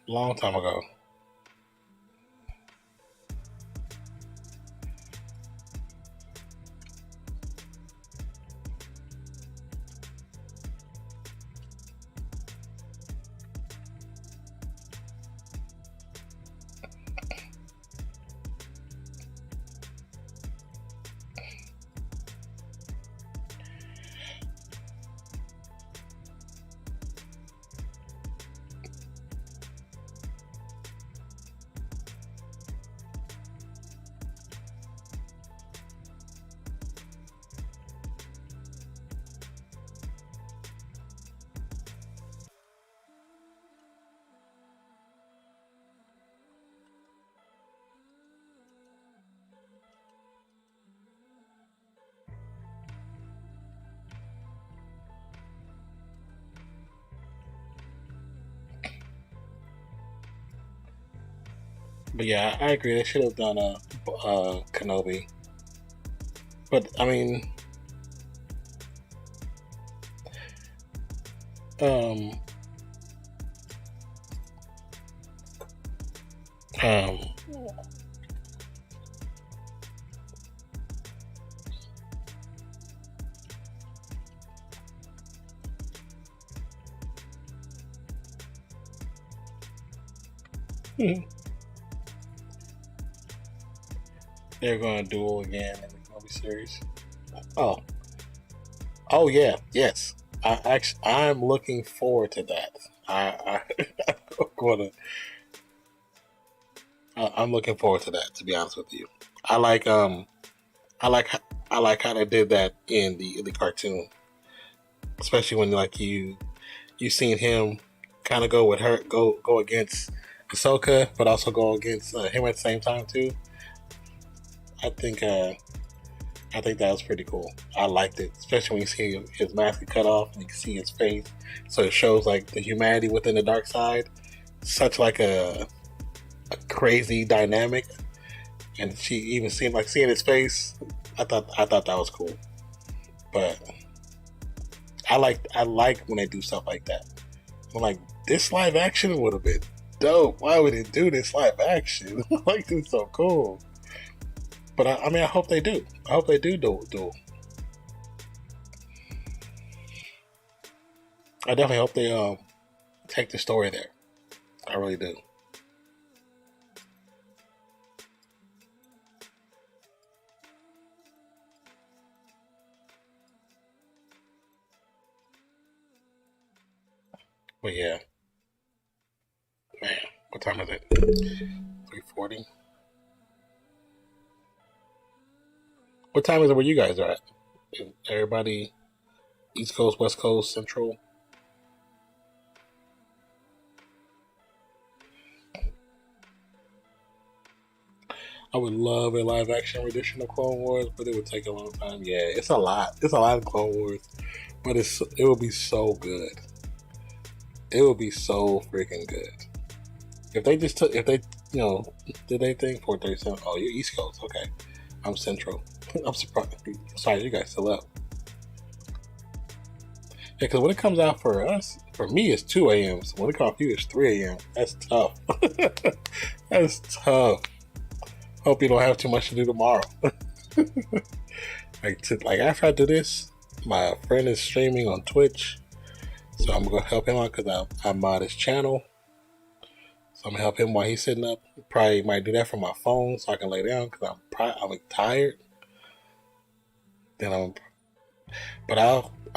Long time ago. But yeah, I agree. They should have done a Kenobi. But I mean, um, um, they're going to duel again in the Kenobi series. Oh yeah, yes. I'm looking forward to that. I'm gonna. I'm looking forward to that. To be honest with you, I like I like I like how they did that in the cartoon, especially when you seen him kind of go with her go against Ahsoka, but also go against him at the same time too. I think I think that was pretty cool. I liked it, especially when you see his mask cut off and you can see his face, so it shows like the humanity within the dark side. Such like a crazy dynamic, and she even seemed like seeing his face. I thought that was cool, but I like when they do stuff like that. I'm like, this live action would have been dope. Why would it do this live action? Like, this is so cool. But I mean, I hope they do. I hope they do. I definitely hope they take the story there. I really do. But yeah, man, what time is it? 3:40. What time is it where you guys are at? Everybody, East Coast, West Coast, Central? I would love a live action rendition of Clone Wars, but it would take a long time. Yeah, it's a lot. It's a lot of Clone Wars, but it will be so good. It would be so freaking good. If they just took, if they, did they think 4:37? Oh, you're East Coast. Okay. I'm Central. I'm surprised. Sorry, you guys still up. Yeah, because when it comes out for us, for me, it's 2 a.m. So when it comes out for you, it's 3 a.m. That's tough. That's tough. Hope you don't have too much to do tomorrow. like after I do this, my friend is streaming on Twitch. So I'm going to help him out because I mod his channel. So I'm going to help him while he's sitting up. Probably might do that from my phone so I can lay down because I'm tired. I'm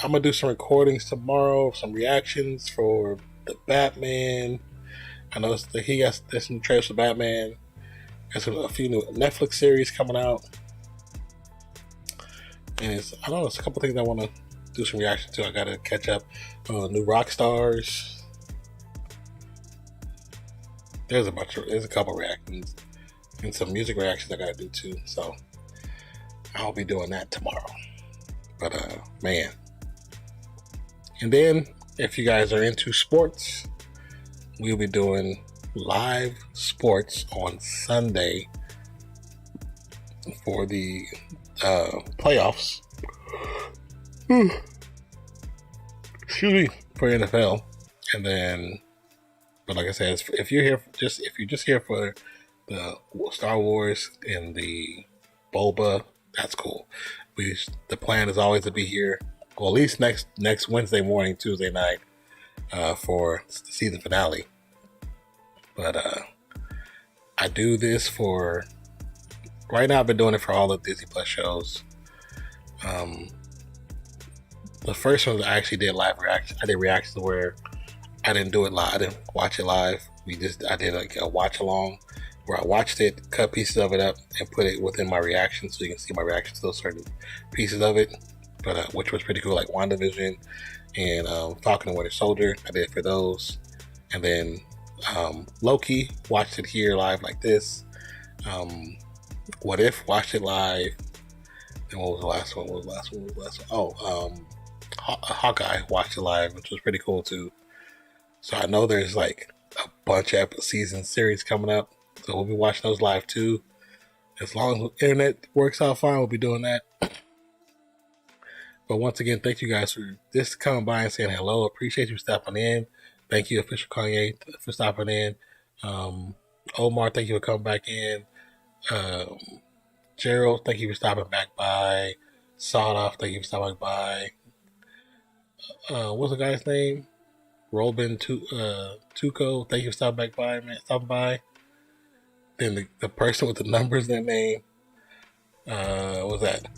going to do some recordings tomorrow, some reactions for the Batman. I know there's some trailers for Batman. There's a few new Netflix series coming out. And it's a couple things I want to do some reaction to. I gotta catch up on new rock stars. There's a couple reactions and some music reactions I gotta do too. So I'll be doing that tomorrow. But man. And then if you guys are into sports, we'll be doing live sports on Sunday for the playoffs. Excuse me, for NFL. And then, but like I said, if you're just here for the Star Wars and the Boba, that's cool. The plan is always to be here, well, at least next Wednesday morning, Tuesday night, for the season finale. But I do this for right now. I've been doing it for all the Disney Plus shows. The first one I actually did live reaction. I did reactions where I didn't do it live. I didn't watch it live. I did like a watch along where I watched it, cut pieces of it up, and put it within my reaction so you can see my reaction to those certain pieces of it. But which was pretty cool, like WandaVision and Falcon and Winter Soldier. I did it for those, and then Loki, watched it here live like this. What If, watched it live. And what was the last one? Oh, Hawkeye, watched it live, which was pretty cool too. So I know there's like a bunch of season series coming up. So we'll be watching those live too. As long as the internet works out fine, we'll be doing that. But once again, thank you guys for just coming by and saying hello. Appreciate you stopping in. Thank you, Official Kanye, for stopping in. Omar, thank you for coming back in. Gerald, thank you for stopping back by. Sawed Off, thank you for stopping by. What's the guy's name? Robin Tuco, thank you for stopping back by, man. Stopping by. Then the person with the numbers in their name, what was that?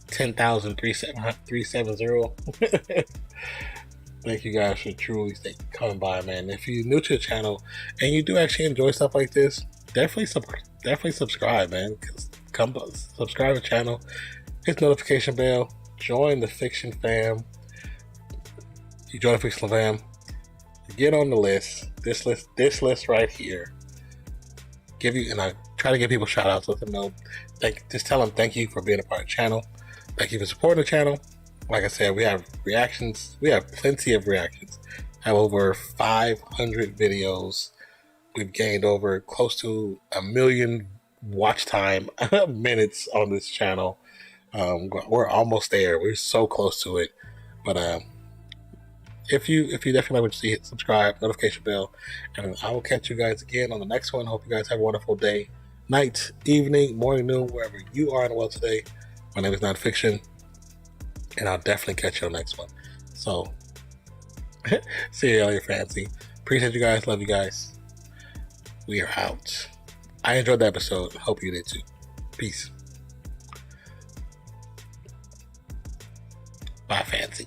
10,370. Thank you guys for truly coming by, man. If you're new to the channel and you do actually enjoy stuff like this, definitely subscribe, man. Come subscribe to the channel, hit the notification bell, join the Fiction fam. You join the Fiction fam, get on the list. This list right here. I try to give people shout outs, let them know. Just tell them thank you for being a part of the channel. Thank you for supporting the channel. Like I said, we have reactions. We have plenty of reactions. I have over 500 videos. We've gained over close to 1 million watch time minutes on this channel. We're almost there. We're so close to it. But if you definitely like what you see, hit subscribe, notification bell, and I will catch you guys again on the next one. Hope you guys have a wonderful day, night, evening, morning, noon, wherever you are in the world today. My name is Nonpfixion, and I'll definitely catch you on the next one. So See you later, Fancy. Appreciate you guys. Love you guys. We are out. I enjoyed the episode. Hope you did too. Peace. Bye, Fancy.